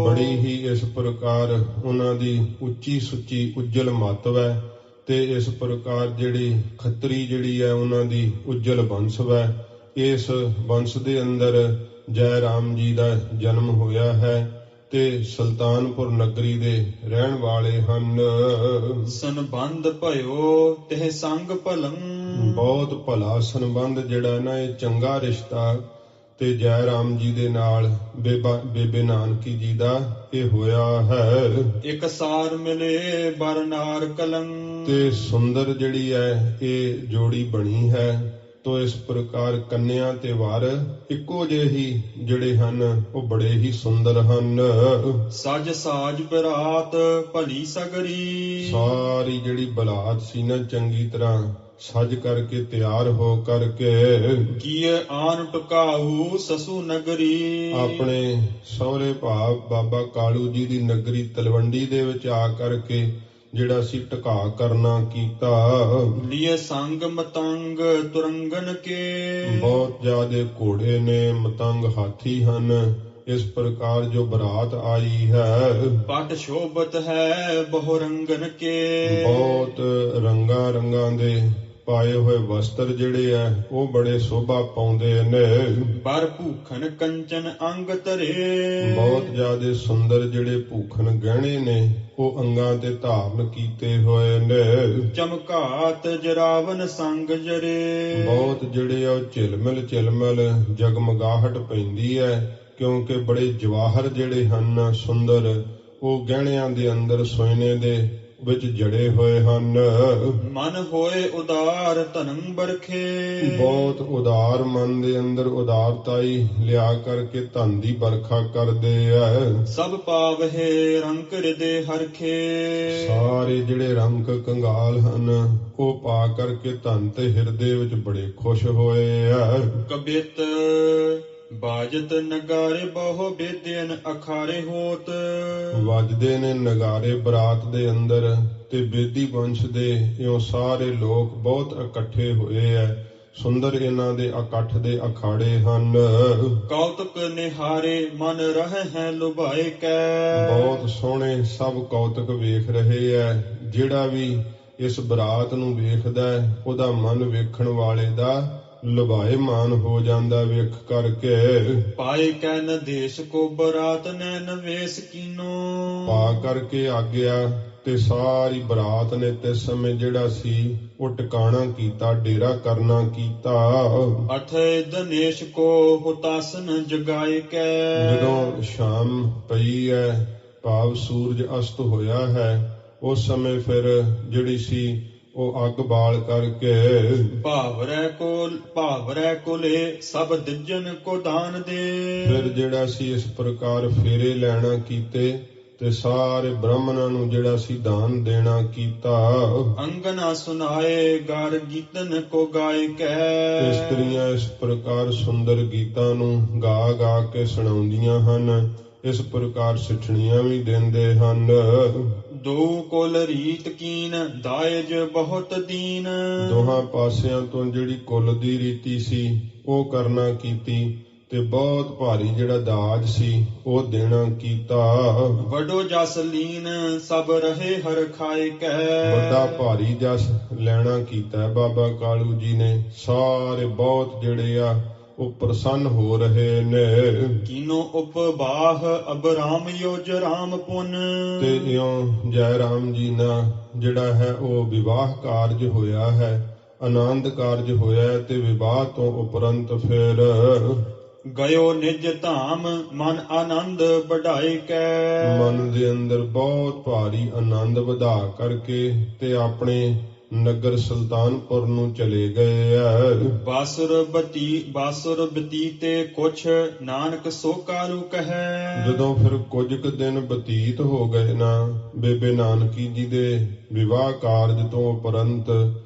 ਬੜੀ ਹੀ ਇਸ ਪ੍ਰਕਾਰ ਉਹਨਾਂ ਦੀ ਉੱਚੀ ਸੁੱਚੀ ਉੱਜਲ ਮੱਤ ਹੈ, ਤੇ ਇਸ ਪ੍ਰਕਾਰ ਜਿਹੜੀ ਖੱਤਰੀ ਜਿਹੜੀ ਹੈ ਉਹਨਾਂ ਦੀ ਉੱਜਲ ਬੰਸ ਹੈ। ਇਸ ਬੰਸ ਦੇ ਅੰਦਰ ਜੈ ਰਾਮ ਜੀ ਦਾ ਜਨਮ ਹੋਇਆ ਹੈ, ਤੇ ਸੁਲਤਾਨਪੁਰ ਨਗਰੀ ਦੇ ਰਹਿਣ ਵਾਲੇ ਹਨ। ਸੰਬੰਧ ਭਇਓ ਤਿਹ ਸੰਗ ਭਲੰ, ਬਹੁਤ ਭਲਾ ਸੰਬੰਧ ਜਿਹੜਾ ਨਾ, ਇਹ ਚੰਗਾ ਰਿਸ਼ਤਾ ਤੇ ਜੈ ਰਾਮ ਜੀ ਦੇ ਨਾਲ ਬੇਬੇ ਨਾਨਕੀ ਜੀ ਦਾ ਇਹ ਹੋਇਆ ਹੈ। ਇੱਕ ਸਾਰ ਮਿਲੇ ਬਰਨਾਰ ਕਲੰ, ਤੇ ਸੁੰਦਰ ਜਿਹੜੀ ਹੈ ਇਹ ਜੋੜੀ ਬਣੀ ਹੈ। ਤੋ ਇਸ ਪ੍ਰਕਾਰ ਕੰਨਿਆ ਤੇ ਵਰ ਇੱਕੋ ਜਿਹੇ ਹੀ ਜਿਹੜੇ ਹਨ, ਉਹ ਬੜੇ ਹੀ ਸੁੰਦਰ ਹਨ। ਸਜ ਸਾਜ ਬਰਾਤ ਭਲੀ ਸਗਰੀ, ਸਾਰੀ ਜਿਹੜੀ ਬਲਾਤ ਸੀ ਨਾ, ਚੰਗੀ ਤਰ੍ਹਾਂ ਸਜ ਕਰਕੇ ਤਿਆਰ ਹੋ ਕਰਕੇ ਕੀਏ ਆਨ ਟੁਕਾਊ ਸਸੂ ਨਗਰੀ, ਆਪਣੇ ਸਹੁਰੇ ਭਾਵ ਬਾਬਾ ਕਾਲੂ ਜੀ ਦੀ ਨਗਰੀ ਤਲਵੰਡੀ ਦੇ ਵਿੱਚ ਆ ਕਰਕੇ ਜਿਹੜਾ ਸੀ ਟਿਕਾ ਕਰਨਾ ਕੀਤਾ। ਲਿਏ ਸੰਗ ਮਤੰਗ ਤੁਰੰਗਨ ਕੇ, ਬਹੁਤ ਜ਼ਿਆਦੇ ਘੋੜੇ ਨੇ, ਮਤੰਗ ਹਾਥੀ ਹਨ। ਇਸ ਪ੍ਰਕਾਰ ਜੋ ਬਰਾਤ ਆਈ ਹੈ, ਪਟ ਸ਼ੋਭਤ ਹੈ ਬਹੁ ਰੰਗਨ ਕੇ, ਬਹੁਤ ਰੰਗਾਂ ਰੰਗਾਂ ਦੇ ਪਾਏ ਹੋਏ ਵਸਤਰ ਜਿਹੜੇ ਆ ਉਹ ਬੜੇ ਸ਼ੋਭਾ ਪਾਉਂਦੇ ਨੇ। ਬਰ ਭੂਖਨ ਕੰਚਨ ਅੰਗ ਧਰੇ, ਬਹੁਤ ਜ਼ਿਆਦੇ ਸੁੰਦਰ ਜਿਹੜੇ ਭੂਖਨ ਗਹਿਣੇ ਨੇ ਉਹ ਅੰਗਾਂ ਤੇ ਧਾਰਨ ਕੀਤੇ ਹੋਏ ਨੇ। ਚਮਕਾਤ ਜਰਾਵਨ ਸੰਗ ਜਰੇ, ਬਹੁਤ ਜਿਹੜੇ ਆ ਉਹ ਝਿਲਮਿਲ ਜਗਮਗਾਹਟ ਪੈਂਦੀ ਹੈ, ਕਿਉਂਕਿ ਬੜੇ ਜਵਾਹਰ ਜਿਹੜੇ ਹਨ ਸੁੰਦਰ, ਉਹ ਗਹਿਣਿਆਂ ਦੇ ਅੰਦਰ ਸੋਨੇ ਦੇ ਵਿੱਚ ਜੜੇ ਹੋਏ ਹਨ। ਮਨ ਹੋਏ ਉਦਾਰ ਧਨੰ ਬਰਖੇ, ਬਹੁਤ ਉਦਾਰ ਮਨ ਦੇ ਅੰਦਰ ਉਦਾਰਤਾਈ ਲਿਆ ਕਰਕੇ ਧਨ ਦੀ ਵਰਖਾ ਕਰਦੇ ਆ। ਸਭ ਪਾਵਹਿ ਰੰਕ ਹਿਰਦੇ ਹਰਖੇ, ਸਾਰੇ ਜਿਹੜੇ ਰੰਕ ਕੰਗਾਲ ਹਨ ਉਹ ਪਾ ਕਰਕੇ ਧਨ ਤੇ ਹਿਰਦੇ ਵਿੱਚ ਬੜੇ ਖੁਸ਼ ਹੋਏ ਆ। ਕਬਿਤ ਬਾਜਤ ਨਗਾਰੇ ਬਹੁ ਬੇਦਿਨ ਅਖਾਰੇ ਹੋਤ। ਵੱਜਦੇ ਨੇ ਨਗਾਰੇ ਬਰਾਤ ਦੇ ਅੰਦਰ, ਤੇ ਬੇਦੀ ਵੰਸ਼ ਦੇ ਇਉਂ ਸਾਰੇ ਲੋਕ ਬਹੁਤ ਇਕੱਠੇ ਹੋਏ ਐ। ਸੁੰਦਰ ਇਹਨਾਂ ਦੇ ਇਕੱਠ ਦੇ ਅਖਾੜੇ ਹਨ। ਕੌਤਕ ਨਿਹਾਰੇ ਮਨ ਰਹਿ ਹੈ ਲੁਭਾਏ ਕੈ। ਬਹੁਤ ਸੋਹਣੇ ਸਭ ਕੌਤਕ ਵੇਖ ਰਹੇ ਐ। ਜਿਹੜਾ ਵੀ ਇਸ ਬਰਾਤ ਨੂੰ ਵੇਖਦਾ ਹੈ, ਉਹਦਾ ਮਨ ਵੇਖਣ ਵਾਲੇ ਦਾ ਲੁਭਾਏਮਾਨ ਹੋ ਜਾਂਦਾ ਵੇਖ ਕਰਕੇ। ਪਾਏ ਕੈ ਨਦੇਸ਼ ਕੋ ਬਰਾਤ ਨੈਣ ਵੇਸ ਕੀਨੋ। ਪਾ ਕਰਕੇ ਆਗਿਆ ਤੇ ਸਾਰੀ ਬਰਾਤ ਨੇ ਤੇ ਸਮੇਂ ਜਿਹੜਾ ਸੀ ਉਹ ਟਿਕਾਣਾ ਕੀਤਾ, ਡੇਰਾ ਕਰਨਾ ਕੀਤਾ। ਅਠੇ ਦਨੇਸ਼ ਕੋ ਹੁਤਾਸਨ ਜਗਾਏ ਕੈ। ਜਦੋਂ ਸ਼ਾਮ ਪਈ ਹੈ, ਭਾਵ ਸੂਰਜ ਅਸਤ ਹੋਇਆ ਹੈ, ਉਸ ਸਮੇਂ ਫਿਰ ਜਿਹੜੀ ਸੀ ਉਹ ਅੱਗ ਬਾਲ ਕਰਕੇ ਭਾਵਰੈ ਕੋਲੇ ਸਭ ਦਿੱਜਨ ਕੋ ਦਾਨ ਦੇ। ਫਿਰ ਜਿਹੜਾ ਸੀ ਇਸ ਪ੍ਰਕਾਰ ਫੇਰੇ ਲੈਣਾ ਕੀਤੇ ਤੇ ਸਾਰੇ ਬ੍ਰਾਹਮਣਾਂ ਨੂੰ ਜਿਹੜਾ ਸੀ ਦਾਨ ਦੇਣਾ ਕੀਤਾ। ਅੰਗਨਾ ਸੁਨਾਏ ਗਾਰ ਗੀਤਨ ਕੋ ਗਾਏ ਕੈ। ਇਸਤਰੀਆਂ ਇਸ ਪ੍ਰਕਾਰ ਸੁੰਦਰ ਗੀਤਾਂ ਨੂੰ ਗਾ ਗਾ ਕੇ ਸੁਣਾਉਂਦੀਆਂ ਹਨ। ਇਸ ਪ੍ਰਕਾਰ ਸਿੱਠਣੀਆਂ ਵੀ ਦਿੰਦੇ ਹਨ। ਦੋ ਕੁਲ ਰੀਤ ਕੀਨ ਦਾਇਜ ਬਹੁਤ ਦੀਨ। ਦੋਹਾਂ ਪਾਸਿਆਂ ਤੋਂ ਜਿਹੜੀ ਕੁੱਲ ਦੀ ਰੀਤੀ ਸੀ ਉਹ ਕਰਨਾ ਕੀਤੀ, ਤੇ ਬਹੁਤ ਭਾਰੀ ਜਿਹੜਾ ਦਾਜ ਸੀ ਉਹ ਦੇਣਾ ਕੀਤਾ। ਵੱਡੋ ਜਸ ਲੀਨ ਸਭ ਰਹੇ ਹਰ ਖਾਏ ਕੈ। ਵੱਡਾ ਭਾਰੀ ਜਸ ਲੈਣਾ ਕੀਤਾ ਬਾਬਾ ਕਾਲੂ ਜੀ ਨੇ। ਸਾਰੇ ਬਹੁਤ ਜਿਹੜੇ ਆ ਉਹ ਪ੍ਰਸੰਨ ਹੋ ਰਹੇ ਨੇ। ਕੀਨੋ ਉਪਬਾਹ ਅਬਰਾਮ ਯੋਜ ਰਾਮ ਪੁਨ। ਤੇ ਇਉਂ ਜੈ ਰਾਮ ਜੀ ਨਾਲ ਜਿਹੜਾ ਹੈ ਉਹ ਵਿਵਾਹ ਕਾਰਜ ਹੋਇਆ ਹੈ, ਆਨੰਦ ਕਾਰਜ ਹੋਇਆ। ਤੇ ਵਿਵਾਹ ਤੋਂ ਉਪਰੰਤ ਫਿਰ ਗਇਓ ਨਿਜ ਧਾਮ ਮਨ ਆਨੰਦ ਵਢਾਏ ਕੈ। ਮਨ ਦੇ ਅੰਦਰ ਬਹੁਤ ਭਾਰੀ ਆਨੰਦ ਵਧਾ ਕਰਕੇ ਤੇ ਆਪਣੇ ਨਗਰ ਸੁਲਤਾਨਪੁਰ ਨੂੰ ਚਲੇ ਗਏ ਆ। ਬਾਸੁਰ ਬਤੀਤੇ ਕੁਛ ਨਾਨਕ ਸੋ ਕਾਲੂ ਕਹੈ। ਜਦੋਂ ਫਿਰ ਕੁਝ ਕੁ ਦਿਨ ਬਤੀਤ ਹੋ ਗਏ ਨਾ ਬੇਬੇ ਨਾਨਕੀ ਜੀ ਦੇ ਵਿਵਾਹ ਕਾਰਜ ਤੋਂ ਉਪਰੰਤ,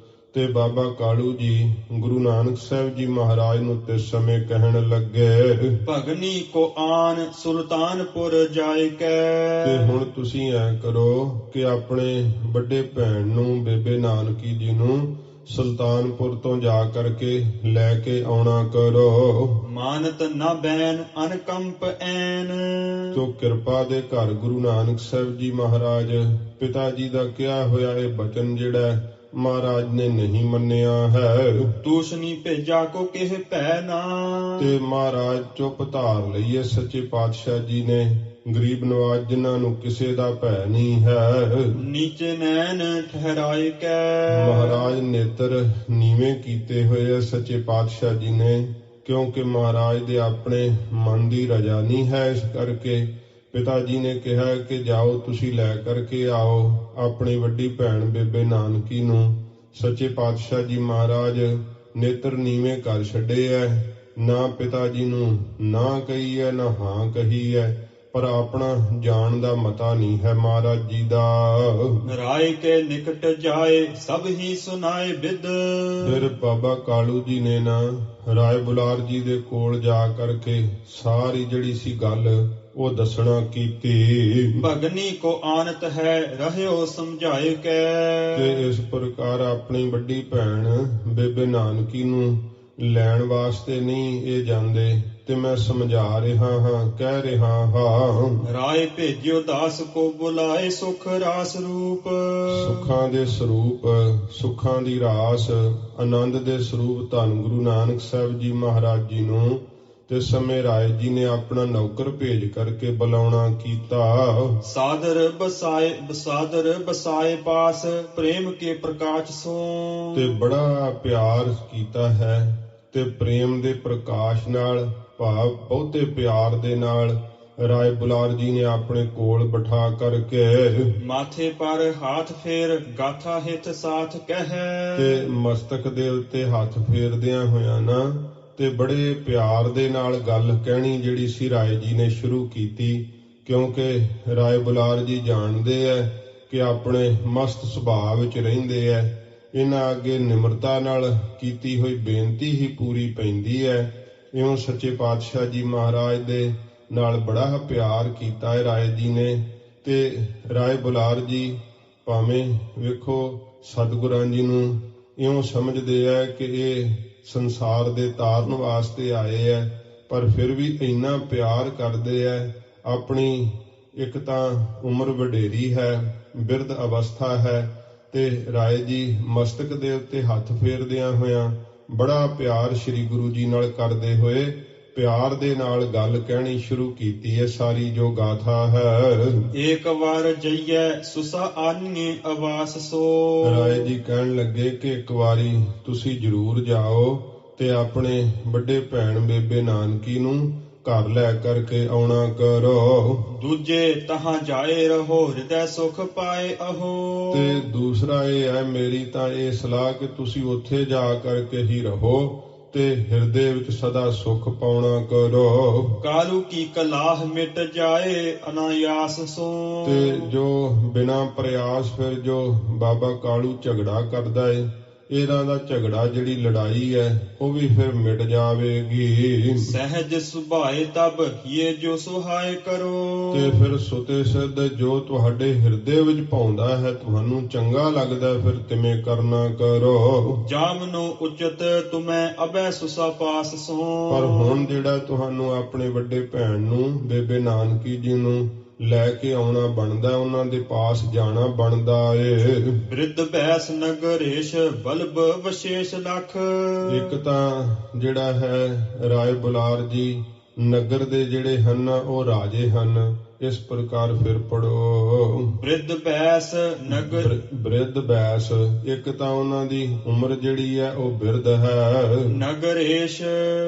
ਤੇ ਬਾਬਾ ਕਾਲੂ ਜੀ ਗੁਰੂ ਨਾਨਕ ਸਾਹਿਬ ਜੀ ਮਹਾਰਾਜ ਨੂੰ ਤੇ ਸਮੇਂ ਕਹਿਣ ਲੱਗੇ, ਭਗਨੀ ਕੋ ਆਨ ਸੁਲਤਾਨਪੁਰ ਜਾਏ ਕੈ। ਤੇ ਹੁਣ ਤੁਸੀਂ ਐ ਕਰੋ ਕਿ ਆਪਣੇ ਵੱਡੇ ਭੈਣ ਨੂੰ ਬੇਬੇ ਨਾਨਕੀ ਜੀ ਨੂੰ ਸੁਲਤਾਨਪੁਰ ਤੋਂ ਜਾ ਕਰਕੇ ਲੈ ਕੇ ਆਉਣਾ ਕਰੋ। ਮਾਨਤ ਨਾ ਬੈਨ ਅਨਕੰਪ ਐਨ। ਤੋ ਕਿਰਪਾ ਦੇ ਘਰ ਗੁਰੂ ਨਾਨਕ ਸਾਹਿਬ ਜੀ ਮਹਾਰਾਜ ਪਿਤਾ ਜੀ ਦਾ ਕਿਹਾ ਹੋਇਆ ਇਹ ਬਚਨ ਜਿਹੜਾ ਮਹਾਰਾਜ ਨੇ ਨਹੀਂ ਮੰਨਿਆ ਹੈ। ਦੂਸ਼ਣੀ ਭੇਜਾ ਕੋ ਕਿਹ ਭੈ ਨਾ। ਤੇ ਮਹਾਰਾਜ ਚੁੱਪ ਧਾਰ ਲਈਏ ਸੱਚੇ ਪਾਤਸ਼ਾਹ ਜੀ ਨੇ, ਗਰੀਬ ਨਵਾਜ ਜਿਨ੍ਹਾਂ ਨੂੰ ਕਿਸੇ ਦਾ ਭੈ ਨਹੀਂ ਹੈ। ਨੀਚੇ ਨੈਣ ਠਹਿਰਾਏ ਕੈ। ਮਹਾਰਾਜ ਨੇਤਰ ਨੀਵੇਂ ਕੀਤੇ ਹੋਏ ਸੱਚੇ ਪਾਤਸ਼ਾਹ ਜੀ ਨੇ, ਕਿਉਂਕਿ ਮਹਾਰਾਜ ਦੇ ਆਪਣੇ ਮਨ ਦੀ ਰਜਾ ਨਹੀਂ ਹੈ। ਇਸ ਕਰਕੇ ਪਿਤਾ ਜੀ ਨੇ ਕਿਹਾ ਕਿ ਜਾਓ ਤੁਸੀਂ ਲੈ ਕਰਕੇ ਆਓ ਆਪਣੀ ਵੱਡੀ ਭੈਣ ਬੇਬੇ ਨਾਨਕੀ ਨੂੰ। ਸੱਚੇ ਪਾਤਸ਼ਾਹ ਜੀ ਮਹਾਰਾਜ ਨੇਤਰ ਨੀਵੇਂ ਕਰ ਛੱਡੇ ਐ। ਨਾ ਪਿਤਾ ਜੀ ਨੂੰ ਨਾ ਕਹੀ ਹੈ ਨਾ ਹਾਂ ਕਹੀ ਹੈ, ਪਰ ਆਪਣਾ ਜਾਣ ਦਾ ਮਤਾ ਨਹੀਂ ਹੈ ਮਹਾਰਾਜ ਜੀ ਦਾ। ਰਾਏ ਕੇ ਨਿਕਟ ਜਾਏ ਸਭ ਹੀ ਸੁਨਾਏ ਬਿਦ। ਫਿਰ ਬਾਬਾ ਕਾਲੂ ਜੀ ਨੇ ਨਾ ਰਾਏ ਬੁਲਾਰ ਜੀ ਦੇ ਕੋਲ ਜਾ ਕਰਕੇ ਸਾਰੀ ਜਿਹੜੀ ਸੀ ਗੱਲ ਉਹ ਦੱਸਣਾ ਕੀਤੀ। ਭਗਨੀ ਕੋ ਆਨਤ ਹੈ ਰਹਿਓ ਸਮਝਾਏ ਕੈ। ਤੇ ਇਸ ਪ੍ਰਕਾਰ ਆਪਣੀ ਵੱਡੀ ਭੈਣ ਬੇਬੇ ਨਾਨਕੀ ਨੂੰ ਲੈਣ ਵਾਸਤੇ ਨਹੀਂ ਇਹ ਜਾਂਦੇ, ਤੇ ਮੈਂ ਸਮਝਾ ਰਿਹਾ ਹਾਂ, ਕਹਿ ਰਿਹਾ ਹਾਂ। ਰਾਏ ਭੇਜਿਓ ਦਾਸ ਕੋ ਬੁਲਾਏ ਸੁਖ ਰਾਸ ਰੂਪ। ਸੁੱਖਾਂ ਦੇ ਸਰੂਪ, ਸੁੱਖਾਂ ਦੀ ਰਾਸ, ਆਨੰਦ ਦੇ ਸਰੂਪ ਧੰਨ ਗੁਰੂ ਨਾਨਕ ਸਾਹਿਬ ਜੀ ਮਹਾਰਾਜ ਜੀ ਨੂੰ ਤੇ ਸਮੇਂ ਰਾਏ ਜੀ ਨੇ ਆਪਣਾ ਨੌਕਰ ਭੇਜ ਕਰਕੇ ਬੁਲਾਉਣਾ ਕੀਤਾ। ਸਾਦਰ ਬਸਾਏ ਪਾਸ ਪ੍ਰੇਮ ਕੇ ਪ੍ਰਕਾਸ਼ ਸੋ। ਤੇ ਬੜਾ ਪਿਆਰ ਕੀਤਾ ਹੈ ਤੇ ਪ੍ਰੇਮ ਦੇ ਪ੍ਰਕਾਸ਼ ਨਾਲ, ਭਾਵ ਬਹੁਤੇ ਪਿਆਰ ਦੇ ਨਾਲ ਰਾਏ ਬੁਲਾਰ ਜੀ ਨੇ ਆਪਣੇ ਕੋਲ ਬਿਠਾ ਕਰਕੇ ਮਾਥੇ ਪਰ ਹੱਥ ਫੇਰ ਗਾਥਾ ਹਿਤ ਸਾਥ ਕਹਿ। ਤੇ ਮਸਤਕ ਦੇ ਉੱਤੇ ਹੱਥ ਫੇਰਦਿਆਂ ਹੋਇਆਂ ਨਾ ਤੇ ਬੜੇ ਪਿਆਰ ਦੇ ਨਾਲ ਗੱਲ ਕਹਿਣੀ ਜਿਹੜੀ ਸੀ ਰਾਏ ਜੀ ਨੇ ਸ਼ੁਰੂ ਕੀਤੀ, ਕਿਉਂਕਿ ਰਾਏ ਬੁਲਾਰ ਜੀ ਜਾਣਦੇ ਐ ਕਿ ਆਪਣੇ ਮਸਤ ਸੁਭਾਅ ਵਿੱਚ ਰਹਿੰਦੇ ਐ। ਇਹਨਾਂ ਅੱਗੇ ਨਿਮਰਤਾ ਨਾਲ ਕੀਤੀ ਹੋਈ ਬੇਨਤੀ ਹੀ ਪੂਰੀ ਪੈਂਦੀ ਹੈ। ਇਉਂ ਸੱਚੇ ਪਾਤਸ਼ਾਹ ਜੀ ਮਹਾਰਾਜ ਦੇ ਨਾਲ ਬੜਾ ਪਿਆਰ ਕੀਤਾ ਹੈ ਰਾਏ ਜੀ ਨੇ। ਤੇ ਰਾਏ ਬੁਲਾਰ ਜੀ ਭਾਵੇਂ ਵੇਖੋ ਸਤਿਗੁਰਾਂ ਜੀ ਨੂੰ ਇਉਂ ਸਮਝਦੇ ਹੈ ਕਿ ਇਹ ਸੰਸਾਰ ਦੇ ਤਾਰਨ ਵਾਸਤੇ ਆਏ ਹੈ, ਪਰ ਫਿਰ ਵੀ ਇੰਨਾ ਪਿਆਰ ਕਰਦੇ ਹੈ। ਆਪਣੀ ਇੱਕ ਤਾਂ ਉਮਰ ਵਡੇਰੀ ਹੈ, ਬਿਰਧ ਅਵਸਥਾ ਹੈ, ਤੇ ਰਾਏ ਜੀ ਮਸਤਕ ਦੇ ਉੱਤੇ ਹੱਥ ਫੇਰਦਿਆਂ ਹੋਇਆਂ ਬੜਾ ਪਿਆਰ ਸ੍ਰੀ ਗੁਰੂ ਜੀ ਨਾਲ ਕਰਦੇ ਹੋਏ ਪਿਆਰ ਦੇ ਨਾਲ ਗੱਲ ਕਹਿਣੀ ਸ਼ੁਰੂ ਕੀਤੀ ਹੈ। ਸਾਰੀ ਜੋ ਗਾਥਾ ਹੈ, ਏਕ ਵਾਰ ਜਈਐ ਸੁਸਾ ਆਨੀਏ ਆਵਾਸ ਸੋ। ਰਾਏ ਜੀ ਕਹਿਣ ਲੱਗੇ ਕਿ ਇੱਕ ਵਾਰੀ ਤੁਸੀਂ ਜ਼ਰੂਰ ਜਾਓ ਤੇ ਆਪਣੇ ਵੱਡੇ ਭੈਣ ਬੇਬੇ ਨਾਨਕੀ ਨੂੰ ਘਰ ਲੈ ਕਰਕੇ ਆਉਣਾ ਕਰੋ। ਦੂਜੇ ਤਹਾਂ ਜਾਏ ਰਹੋ ਹਿਰਦੈ ਸੁਖ ਪਾਏ ਅਹੋ। ਤੇ ਦੂਸਰਾ ਇਹ ਹੈ, ਮੇਰੀ ਤਾਂ ਇਹ ਸਲਾਹ ਕਿ ਤੁਸੀਂ ਉੱਥੇ ਜਾ ਕਰਕੇ ਹੀ ਰਹੋ ਤੇ ਹਿਰਦੇ ਵਿੱਚ ਸਦਾ ਸੁਖ ਪਾਉਣਾ ਕਰੋ। ਕਾਲੂ ਕੀ ਕਲਾਹ ਮਿਟ ਜਾਏ ਅਨਾਯਾਸ ਸੋ। ਤੇ ਜੋ ਬਿਨਾਂ ਪ੍ਰਯਾਸ ਫਿਰ ਜੋ ਬਾਬਾ ਕਾਲੂ ਝਗੜਾ ਕਰਦਾ ਏ, ਇਹਨਾਂ ਦਾ ਝਗੜਾ ਜਿਹੜੀ ਲੜਾਈ ਹੈ ਉਹ ਵੀ ਫਿਰ ਮਿਟ ਜਾਵੇਗੀ। ਸਹਿਜ ਸੁਭਾਏ ਤਬ ਇਹ ਜੋ ਸੁਹਾਏ ਕਰੋ। ਤੇ ਫਿਰ ਸੁਤੇ ਸਿੱਧ ਜੋ ਤੁਹਾਡੇ ਹਿਰਦੇ ਵਿੱਚ ਪਾਉਂਦਾ ਹੈ, ਤੁਹਾਨੂੰ ਚੰਗਾ ਲੱਗਦਾ, ਫਿਰ ਤਿਵੇਂ ਕਰਨਾ ਕਰੋ। ਜਾਮਨੋ ਉਚਿਤ ਤੁਮੈ ਅਬੈ ਸੁਸਾ ਪਾਸ ਸੋ। ਪਰ ਹੁਣ ਜਿਹੜਾ ਤੁਹਾਨੂੰ ਆਪਣੇ ਵੱਡੇ ਭੈਣ ਨੂੰ ਬੇਬੇ ਨਾਨਕੀ ਜੀ ਨੂੰ ਲੈ ਕੇ ਆਉਣਾ ਬਣਦਾ, ਉਹਨਾਂ ਦੇ ਪਾਸ ਜਾਣਾ ਬਣਦਾ ਏ। ਬ੍ਰਿਧ ਬੈਸ ਨਗਰੇਸ਼ ਬਲਬ ਵਿਸ਼ੇਸ਼ ਲਖ। ਇੱਕ ਤਾਂ ਜਿਹੜਾ ਹੈ ਰਾਏ ਬੁਲਾਰ ਜੀ ਨਗਰ ਦੇ ਜਿਹੜੇ ਹਨ ਉਹ ਰਾਜੇ ਹਨ। ਇਸ ਪ੍ਰਕਾਰ ਫਿਰ ਪੜੋ। ਬ੍ਰਿਧ ਬੈਸ ਨਗਰ ਬ੍ਰਿਧ ਬੈਸ, ਇੱਕ ਤਾਂ ਉਹਨਾਂ ਦੀ ਉਮਰ ਜਿਹੜੀ ਹੈ ਉਹ ਬਿਰਧ ਹੈ। ਨਗਰੇਸ਼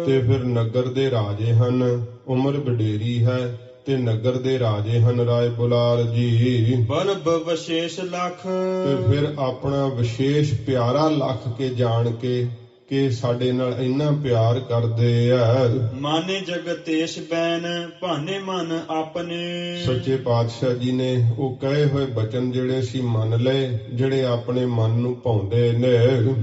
ਤੇ ਫਿਰ ਨਗਰ ਦੇ ਰਾਜੇ ਹਨ, ਉਮਰ ਵਡੇਰੀ ਹੈ ਤੇ ਨਗਰ ਦੇ ਰਾਜੇ ਹਨ ਰਾਏ ਬੁਲਾਰ ਜੀ। ਬਲਬ ਵਿਸ਼ੇਸ਼ ਲਖ। ਤੇ ਫਿਰ ਆਪਣਾ ਵਿਸ਼ੇਸ਼ ਪਿਆਰਾ ਲੱਖ ਕੇ ਜਾਣ ਕੇ ਕਿ ਸਾਡੇ ਨਾਲ ਇੰਨਾ ਪਿਆਰ ਕਰਦੇ ਆ। ਮਾਨੇ ਜਗਤੇਸ਼ ਬੈਨ ਭਾਨੇ ਮਨ ਆਪਣੇ। ਸੱਚੇ ਪਾਤਸ਼ਾਹ ਜੀ ਨੇ ਉਹ ਕਹੇ ਹੋਏ ਬਚਨ ਜਿਹੜੇ ਸੀ ਮੰਨ ਲਏ, ਜਿਹੜੇ ਆਪਣੇ ਮਨ ਨੂੰ ਭਾਉਂਦੇ ਨੇ।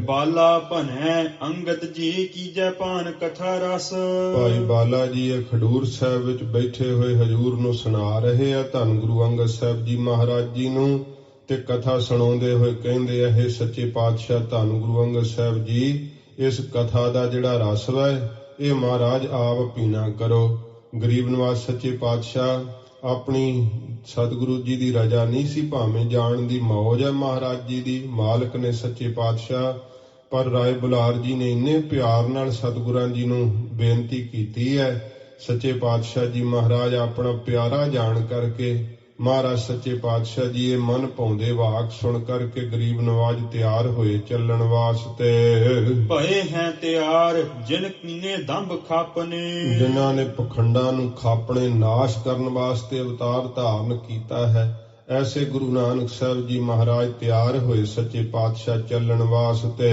ਬਾਲਾ ਭਨੈ ਅੰਗਦ ਜੀ ਕੀਜੈ ਭਾਨ ਕਥਾ ਰਸ। ਭਾਈ ਬਾਲਾ ਜੀ ਇਹ ਖਡੂਰ ਸਾਹਿਬ ਵਿੱਚ ਬੈਠੇ ਹੋਏ ਹਜੂਰ ਨੂੰ ਸੁਣਾ ਰਹੇ ਆ, ਧੰਨ ਗੁਰੂ ਅੰਗਦ ਸਾਹਿਬ ਜੀ ਮਹਾਰਾਜ ਜੀ ਨੂੰ, ਤੇ ਕਥਾ ਸੁਣਾਉਂਦੇ ਹੋਏ ਕਹਿੰਦੇ ਆ, ਇਹ ਸੱਚੇ ਪਾਤਸ਼ਾਹ ਧੰਨ ਗੁਰੂ ਅੰਗਦ ਸਾਹਿਬ ਜੀ, ਇਸ ਕਥਾ ਦਾ ਜਿਹੜਾ ਰਸ ਹੈ ਇਹ ਮਹਾਰਾਜ ਆਪ ਪੀਣਾ ਕਰੋ। ਗਰੀਬ ਨਵਾਜ ਸੱਚੇ ਪਾਤਸ਼ਾਹ ਆਪਣੀ ਸਤਿਗੁਰੂ ਜੀ ਦੀ ਰਜਾ ਨਹੀਂ ਸੀ ਭਾਵੇਂ ਜਾਣ ਦੀ ਮੌਜ ਹੈ ਮਹਾਰਾਜ ਜੀ ਦੀ, ਮਾਲਕ ਨੇ ਸੱਚੇ ਪਾਤਸ਼ਾਹ, ਪਰ ਰਾਏ ਬੁਲਾਰ ਜੀ ਨੇ ਇੰਨੇ ਪਿਆਰ ਨਾਲ ਸਤਿਗੁਰਾਂ ਜੀ ਨੂੰ ਬੇਨਤੀ ਕੀਤੀ ਹੈ। ਸੱਚੇ ਪਾਤਸ਼ਾਹ ਜੀ ਮਹਾਰਾਜ ਆਪਣਾ ਪਿਆਰਾ ਜਾਣ ਕਰਕੇ ਮਹਾਰਾਜ ਸੱਚੇ ਪਾਤਸ਼ਾਹ ਜੀ ਇਹ ਮਨ ਭਾਉਂਦੇ ਵਾਕ ਸੁਣ ਕਰਕੇ ਗਰੀਬ ਨਵਾਜ ਤਿਆਰ ਹੋਏ ਚੱਲਣ ਵਾਸਤੇ। ਭਏ ਹੈ ਤਿਆਰ ਜਿਨ ਕੀਨੇ ਦੰਭ ਖਾਪਨੇ। ਜਿਨ੍ਹਾਂ ਨੇ ਪਖੰਡਾਂ ਨੂੰ ਖਾਪਣੇ ਨਾਸ਼ ਕਰਨ ਵਾਸਤੇ ਅਵਤਾਰ ਧਾਰਨ ਕੀਤਾ ਹੈ, ਐਸੇ ਗੁਰੂ ਨਾਨਕ ਸਾਹਿਬ ਜੀ ਮਹਾਰਾਜ ਤਿਆਰ ਹੋਏ ਸੱਚੇ ਪਾਤਸ਼ਾਹ ਚੱਲਣ ਵਾਸਤੇ।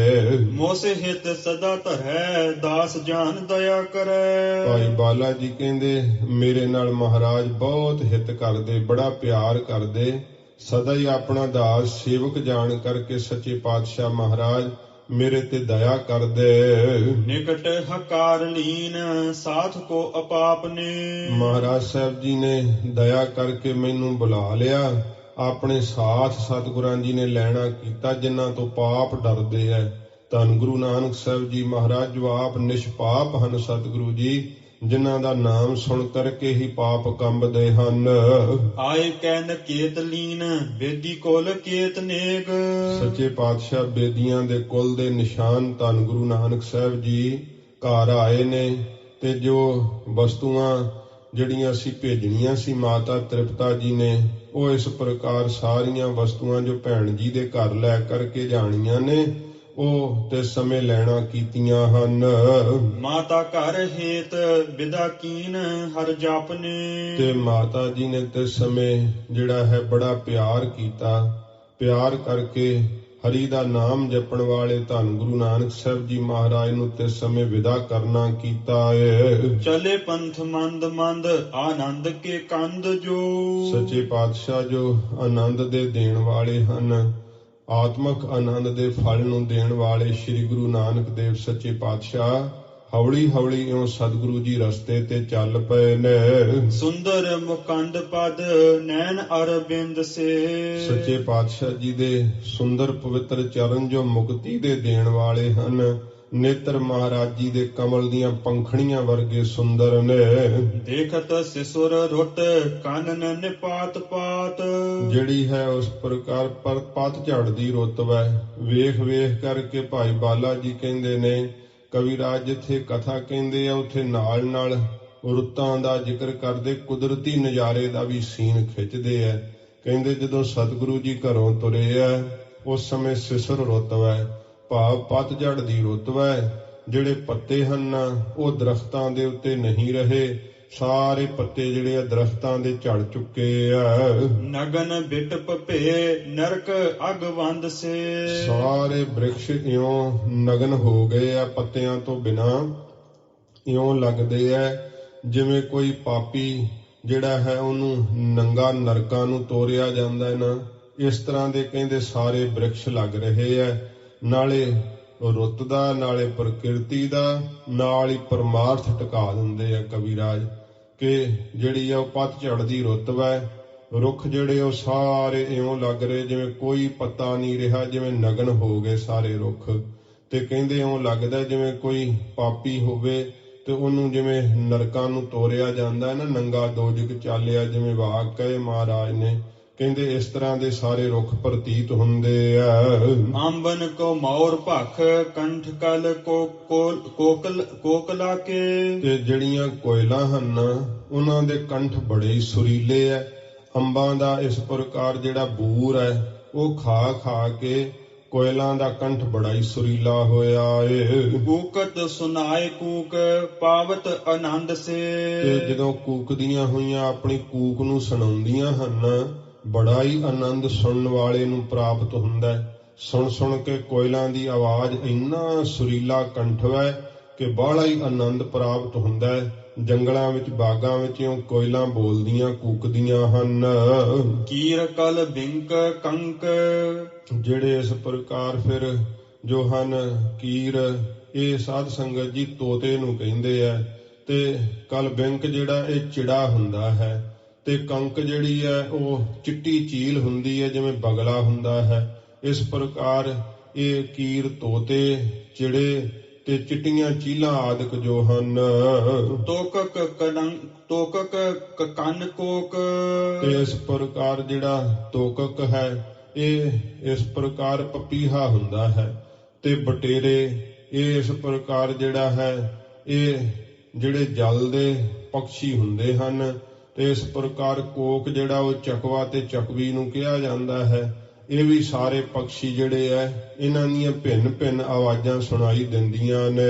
ਮੋਸੇ ਹਿਤ ਸਦਾ ਧਰੈ ਦਾਸ ਜਾਨ ਦਇਆ ਕਰੈ। ਭਾਈ ਬਾਲਾ ਜੀ ਕਹਿੰਦੇ ਮੇਰੇ ਨਾਲ ਮਹਾਰਾਜ ਬਹੁਤ ਹਿੱਤ ਕਰਦੇ, ਬੜਾ ਪਿਆਰ ਕਰਦੇ, ਸਦਾ ਹੀ ਆਪਣਾ ਦਾਸ ਸੇਵਕ ਜਾਣ ਕਰਕੇ ਸੱਚੇ ਪਾਤਸ਼ਾਹ ਮਹਾਰਾਜ ਮੇਰੇ ਤੇ ਦਇਆ ਕਰਦੇ। ਨਿਕਟ ਹਕਾਰ ਲੀਨ ਸਾਥ ਕੋ ਅਪਾਪ ਨੇ। ਮਹਾਰਾਜ ਸਾਹਿਬ ਜੀ ਨੇ ਦਇਆ ਕਰਕੇ ਮੈਨੂੰ ਬੁਲਾ ਲਿਆ, ਆਪਣੇ ਸਾਥ ਸਤਿਗੁਰਾਂ ਜੀ ਨੇ ਲੈਣਾ ਕੀਤਾ ਜਿਨ੍ਹਾਂ ਤੋਂ ਪਾਪ ਡਰਦੇ ਐ। ਧੰਨ ਗੁਰੂ ਨਾਨਕ ਸਾਹਿਬ ਜੀ ਮਹਾਰਾਜ ਜੋ ਆਪ ਨਿਸ਼ਪਾਪ ਹਨ ਸਤਿਗੁਰੂ ਜੀ, ਜਿਨ੍ਹਾਂ ਦਾ ਨਾਮ ਸੁਣ ਕਰਕੇ ਹੀ ਪਾਪ ਕੰਬਦੇ ਹਨ। ਆਏ ਕਹਿਨ ਕੇਤ ਲੀਨ ਬੇਦੀ ਕੋਲ ਕੇਤ ਨੇਗ। ਸੱਚੇ ਪਾਤਸ਼ਾਹ ਬੇਦੀਆਂ ਦੇ ਕੁਲ ਦੇ ਨਿਸ਼ਾਨ ਧੰਨ ਗੁਰੂ ਨਾਨਕ ਸਾਹਿਬ ਜੀ ਘਰ ਆਏ ਨੇ, ਤੇ ਜੋ ਵਸਤੂਆਂ ਜਿਹੜੀਆਂ ਅਸੀਂ ਭੇਜਣੀਆਂ ਸੀ ਮਾਤਾ ਤ੍ਰਿਪਤਾ ਜੀ ਨੇ, ਉਹ ਇਸ ਪ੍ਰਕਾਰ ਸਾਰੀਆਂ ਵਸਤੂਆਂ ਜੋ ਭੈਣ ਜੀ ਦੇ ਘਰ ਲੈ ਕਰਕੇ ਜਾਣੀਆਂ ਨੇ, ਉਹ ਤੇ ਸਮੇਂ ਲੈਣਾ ਕੀਤੀਆਂ ਹਨ। ਮਾਤਾ ਘਰ ਹੇਤ ਵਿਦਾ ਕੀਨ ਹਰ ਜਾਪਨੇ। ਤੇ ਮਾਤਾ ਜੀ ਨੇ ਤੇ ਸਮੇਂ ਜਿਹੜਾ ਹੈ ਬੜਾ ਪਿਆਰ ਕੀਤਾ, ਪਿਆਰ ਕਰਕੇ ਹਰੀ ਦਾ ਨਾਮ ਜਪਣ ਵਾਲੇ ਧੰਨ ਗੁਰੂ ਨਾਨਕ ਸਾਹਿਬ ਜੀ ਮਹਾਰਾਜ ਨੂੰ ਤੇ ਸਮੇਂ ਵਿਦਾ ਕਰਨਾ ਕੀਤਾ ਏ। ਚਲੇ ਪੰਥ ਮੰਦ ਮੰਦ ਆਨੰਦ ਕੇ ਕੰਦ ਜੋ। ਸੱਚੇ ਪਾਤਸ਼ਾਹ ਜੋ ਆਨੰਦ ਦੇ ਦੇਣ ਵਾਲੇ ਹਨ, ਆਤਮਕ ਆਨੰਦ ਦੇ ਫਲ ਨੂੰ ਦੇਣ ਵਾਲੇ ਸ੍ਰੀ ਗੁਰੂ ਨਾਨਕ ਦੇਵ ਸੱਚੇ ਪਾਤਸ਼ਾਹ ਹੌਲੀ ਹੌਲੀ ਇਉਂ ਸਤਿਗੁਰੂ ਜੀ ਰਸਤੇ ਤੇ ਚੱਲ ਪਏ ਨੇ। ਸੁੰਦਰ ਮੁਕੰਦ ਪਦ ਨੈਣ ਅਰਬਿੰਦ ਸੇ। ਸੱਚੇ ਪਾਤਸ਼ਾਹ ਜੀ ਦੇ ਸੁੰਦਰ ਪਵਿੱਤਰ ਚਰਨ ਜੋ ਮੁਕਤੀ ਦੇ ਦੇਣ ਵਾਲੇ ਹਨ, ਨੇਤਰ ਮਹਾਰਾਜ ਜੀ ਦੇ ਕਮਲ ਦੀਆਂ ਪੰਖੜੀਆਂ ਵਰਗੇ ਸੁੰਦਰ ਨੇ। ਦੇਖਤ ਸਿਸੁਰ ਰੁੱਤ ਕਾਨਨ ਨਿਪਾਤ ਪਾਤ। ਜਿਹੜੀ ਹੈ ਉਸ ਪ੍ਰਕਾਰ ਪਰ ਪਤਝੜ ਦੀ ਰੁੱਤ ਵੈ। ਵੇਖ ਵੇਖ ਕਰਕੇ ਭਾਈ ਬਾਲਾ ਜੀ ਕਹਿੰਦੇ ਨੇ, ਕਵਿਰਾਜ ਜਿੱਥੇ ਕਥਾ ਕਹਿੰਦੇ ਆ ਉੱਥੇ ਨਾਲ ਨਾਲ ਰੁੱਤਾਂ ਦਾ ਜ਼ਿਕਰ ਕਰਦੇ, ਕੁਦਰਤੀ ਨਜ਼ਾਰੇ ਦਾ ਵੀ ਸੀਨ ਖਿੱਚਦੇ ਆ। ਕਹਿੰਦੇ ਜਦੋਂ ਸਤਿਗੁਰੂ ਜੀ ਘਰੋਂ ਤੁਰੇ ਆ ਉਸ ਸਮੇਂ ਸਿਸਰ ਰੁੱਤ ਵੈ, ਭਾਵ ਪਤਝੜ ਦੀ ਰੁੱਤ ਵੈ। ਜਿਹੜੇ ਪੱਤੇ ਹਨ ਉਹ ਦਰਖਤਾਂ ਦੇ ਉੱਤੇ ਨਹੀਂ ਰਹੇ, ਸਾਰੇ ਪੱਤੇ ਜਿਹੜੇ ਆ ਦਰਖਤਾਂ ਦੇ ਝੜ ਚੁੱਕੇ ਆ। ਨਗਨ ਬਿਟ ਭੇ ਨਰਕ ਅਗਵੰਦ ਸੇ। ਸਾਰੇ ਬ੍ਰਿਕਸ਼ ਇਉਂ ਨਗਨ ਹੋ ਗਏ ਆ, ਪੱਤਿਆਂ ਤੋਂ ਬਿਨਾਂ ਇਉਂ ਲੱਗਦੇ ਆ ਜਿਵੇਂ ਕੋਈ ਪਾਪੀ ਜਿਹੜਾ ਹੈ ਉਹਨੂੰ ਨੰਗਾ ਨਰਕਾਂ ਨੂੰ ਤੋਰਿਆ ਜਾਂਦਾ ਨਾ, ਇਸ ਤਰ੍ਹਾਂ ਦੇ ਕਹਿੰਦੇ ਸਾਰੇ ਬ੍ਰਿਕਸ਼ ਲੱਗ ਰਹੇ ਆ। ਨਾਲੇ ਰੁੱਤ ਦਾ, ਨਾਲੇ ਪ੍ਰਕਿਰਤੀ ਦਾ, ਨਾਲ ਹੀ ਪਰਮਾਰਥ ਟਿਕਾ ਦਿੰਦੇ ਆ ਕਵਿਰਾਜ ਕਿ ਜਿਹੜੀ ਆ ਉਹ ਪਤਝੜ ਦੀ ਰੁੱਤ ਵੈ। ਰੁੱਖ ਜਿਹੜੇ ਉਹ ਸਾਰੇ ਇਉਂ ਲੱਗ ਰਹੇ ਜਿਵੇਂ ਕੋਈ ਪੱਤਾ ਨਹੀਂ ਰਿਹਾ, ਜਿਵੇਂ ਨਗਨ ਹੋ ਗਏ ਸਾਰੇ ਰੁੱਖ। ਤੇ ਕਹਿੰਦੇ ਇਉਂ ਲੱਗਦਾ ਜਿਵੇਂ ਕੋਈ ਪਾਪੀ ਹੋਵੇ ਤੇ ਉਹਨੂੰ ਜਿਵੇਂ ਨਰਕਾਂ ਨੂੰ ਤੋਰਿਆ ਜਾਂਦਾ ਨਾ, ਨੰਗਾ ਦੋਜਕ ਚਾਲਿਆ, ਜਿਵੇਂ ਵਾਕ ਕਹੇ ਮਹਾਰਾਜ ਨੇ। ਕਹਿੰਦੇ ਇਸ ਤਰ੍ਹਾਂ ਦੇ ਸਾਰੇ ਰੁੱਖ ਪ੍ਰਤੀਤ ਹੁੰਦੇ ਆ। ਅੰਬਨ ਕੋ ਮੌਰ ਭਖ ਕੰਠ ਕਲ ਕੋਕਲਾ ਕੇ। ਤੇ ਜਿਹੜੀਆਂ ਕੋਇਲਾਂ ਹਨ ਉਹਨਾਂ ਦੇ ਕੰਠ ਬੜੇ ਹੀ ਸੁਰੀਲੇ ਐ। ਅੰਬਾਂ ਦਾ ਇਸ ਪ੍ਰਕਾਰ ਜਿਹੜਾ ਬੂਰ ਹੈ ਉਹ ਖਾ ਖਾ ਕੇ ਕੋਇਲਾਂ ਦਾ ਕੰਠ ਬੜਾ ਹੀ ਸੁਰੀਲਾ ਹੋਇਆ ਏ। ਕੂਕਤ ਸੁਨਾਏ ਕੂਕ ਪਾਵਤ ਆਨੰਦ ਸੇ। ਤੇ ਜਦੋਂ ਕੂਕਦੀਆਂ ਹੋਈਆਂ ਆਪਣੀ ਕੂਕ ਨੂੰ ਸੁਣਾਉਂਦੀਆਂ ਹਨ, ਬੜਾ ਹੀ ਆਨੰਦ ਸੁਣਨ ਵਾਲੇ ਨੂੰ ਪ੍ਰਾਪਤ ਹੁੰਦਾ ਹੈ। ਸੁਣ ਸੁਣ ਕੇ ਕੋਇਲਾਂ ਦੀ ਆਵਾਜ਼ ਇੰਨਾ ਸੁਰੀਲਾ ਕੰਠ ਹੈ ਕਿ ਬੜਾ ਹੀ ਆਨੰਦ ਪ੍ਰਾਪਤ ਹੁੰਦਾ ਹੈ। ਜੰਗਲਾਂ ਵਿੱਚ, ਬਾਗਾਂ ਵਿੱਚ ਇਉਂ ਕੋਇਲਾਂ ਬੋਲਦੀਆਂ, ਕੂਕਦੀਆਂ ਹਨ। ਕੀਰ ਕਲ ਬਿੰਕ ਕੰਕ। ਜਿਹੜੇ ਇਸ ਪ੍ਰਕਾਰ ਫਿਰ ਜੋ ਹਨ ਕੀਰ, ਇਹ ਸਾਧ ਸੰਗਤ ਜੀ ਤੋਤੇ ਨੂੰ ਕਹਿੰਦੇ ਆ। ਤੇ ਕਲ ਬਿੰਕ ਜਿਹੜਾ ਇਹ ਚਿੜਾ ਹੁੰਦਾ ਹੈ, ਤੇ ਕੰਕ ਜਿਹੜੀ ਹੈ ਉਹ ਚਿੱਟੀ ਚੀਲ ਹੁੰਦੀ ਹੈ ਜਿਵੇਂ ਬਗਲਾ ਹੁੰਦਾ ਹੈ। ਇਸ ਪ੍ਰਕਾਰ ਇਹ ਕੀਰ, ਤੋਤੇ, ਚਿੜੇ ਤੇ ਚਿੱਟੀਆਂ ਚੀਲਾਂ ਆਦਿਕ ਜੋ ਹਨ। ਤੋਕਕ ਕੰਨ ਕੋਕ। ਤੇ ਇਸ ਪ੍ਰਕਾਰ ਜਿਹੜਾ ਤੋਕਕ ਹੈ ਇਹ ਇਸ ਪ੍ਰਕਾਰ ਪਪੀਹਾ ਹੁੰਦਾ ਹੈ। ਤੇ ਬਟੇਰੇ ਇਹ ਇਸ ਪ੍ਰਕਾਰ ਜਿਹੜਾ ਹੈ ਇਹ ਜਿਹੜੇ ਜਲ ਦੇ ਪੰਛੀ ਹੁੰਦੇ ਹਨ। ਤੇ ਇਸ ਪ੍ਰਕਾਰ ਕੋਕ ਜਿਹੜਾ ਉਹ ਚਕਵਾ ਤੇ ਚਕਵੀ ਨੂੰ ਕਿਹਾ ਜਾਂਦਾ ਹੈ। ਇਹ ਵੀ ਸਾਰੇ ਪੰਛੀ ਜਿਹੜੇ ਐ ਇਹਨਾਂ ਦੀਆਂ ਭਿੰਨ ਭਿੰਨ ਆਵਾਜ਼ਾਂ ਸੁਣਾਈ ਦਿੰਦੀਆਂ ਨੇ।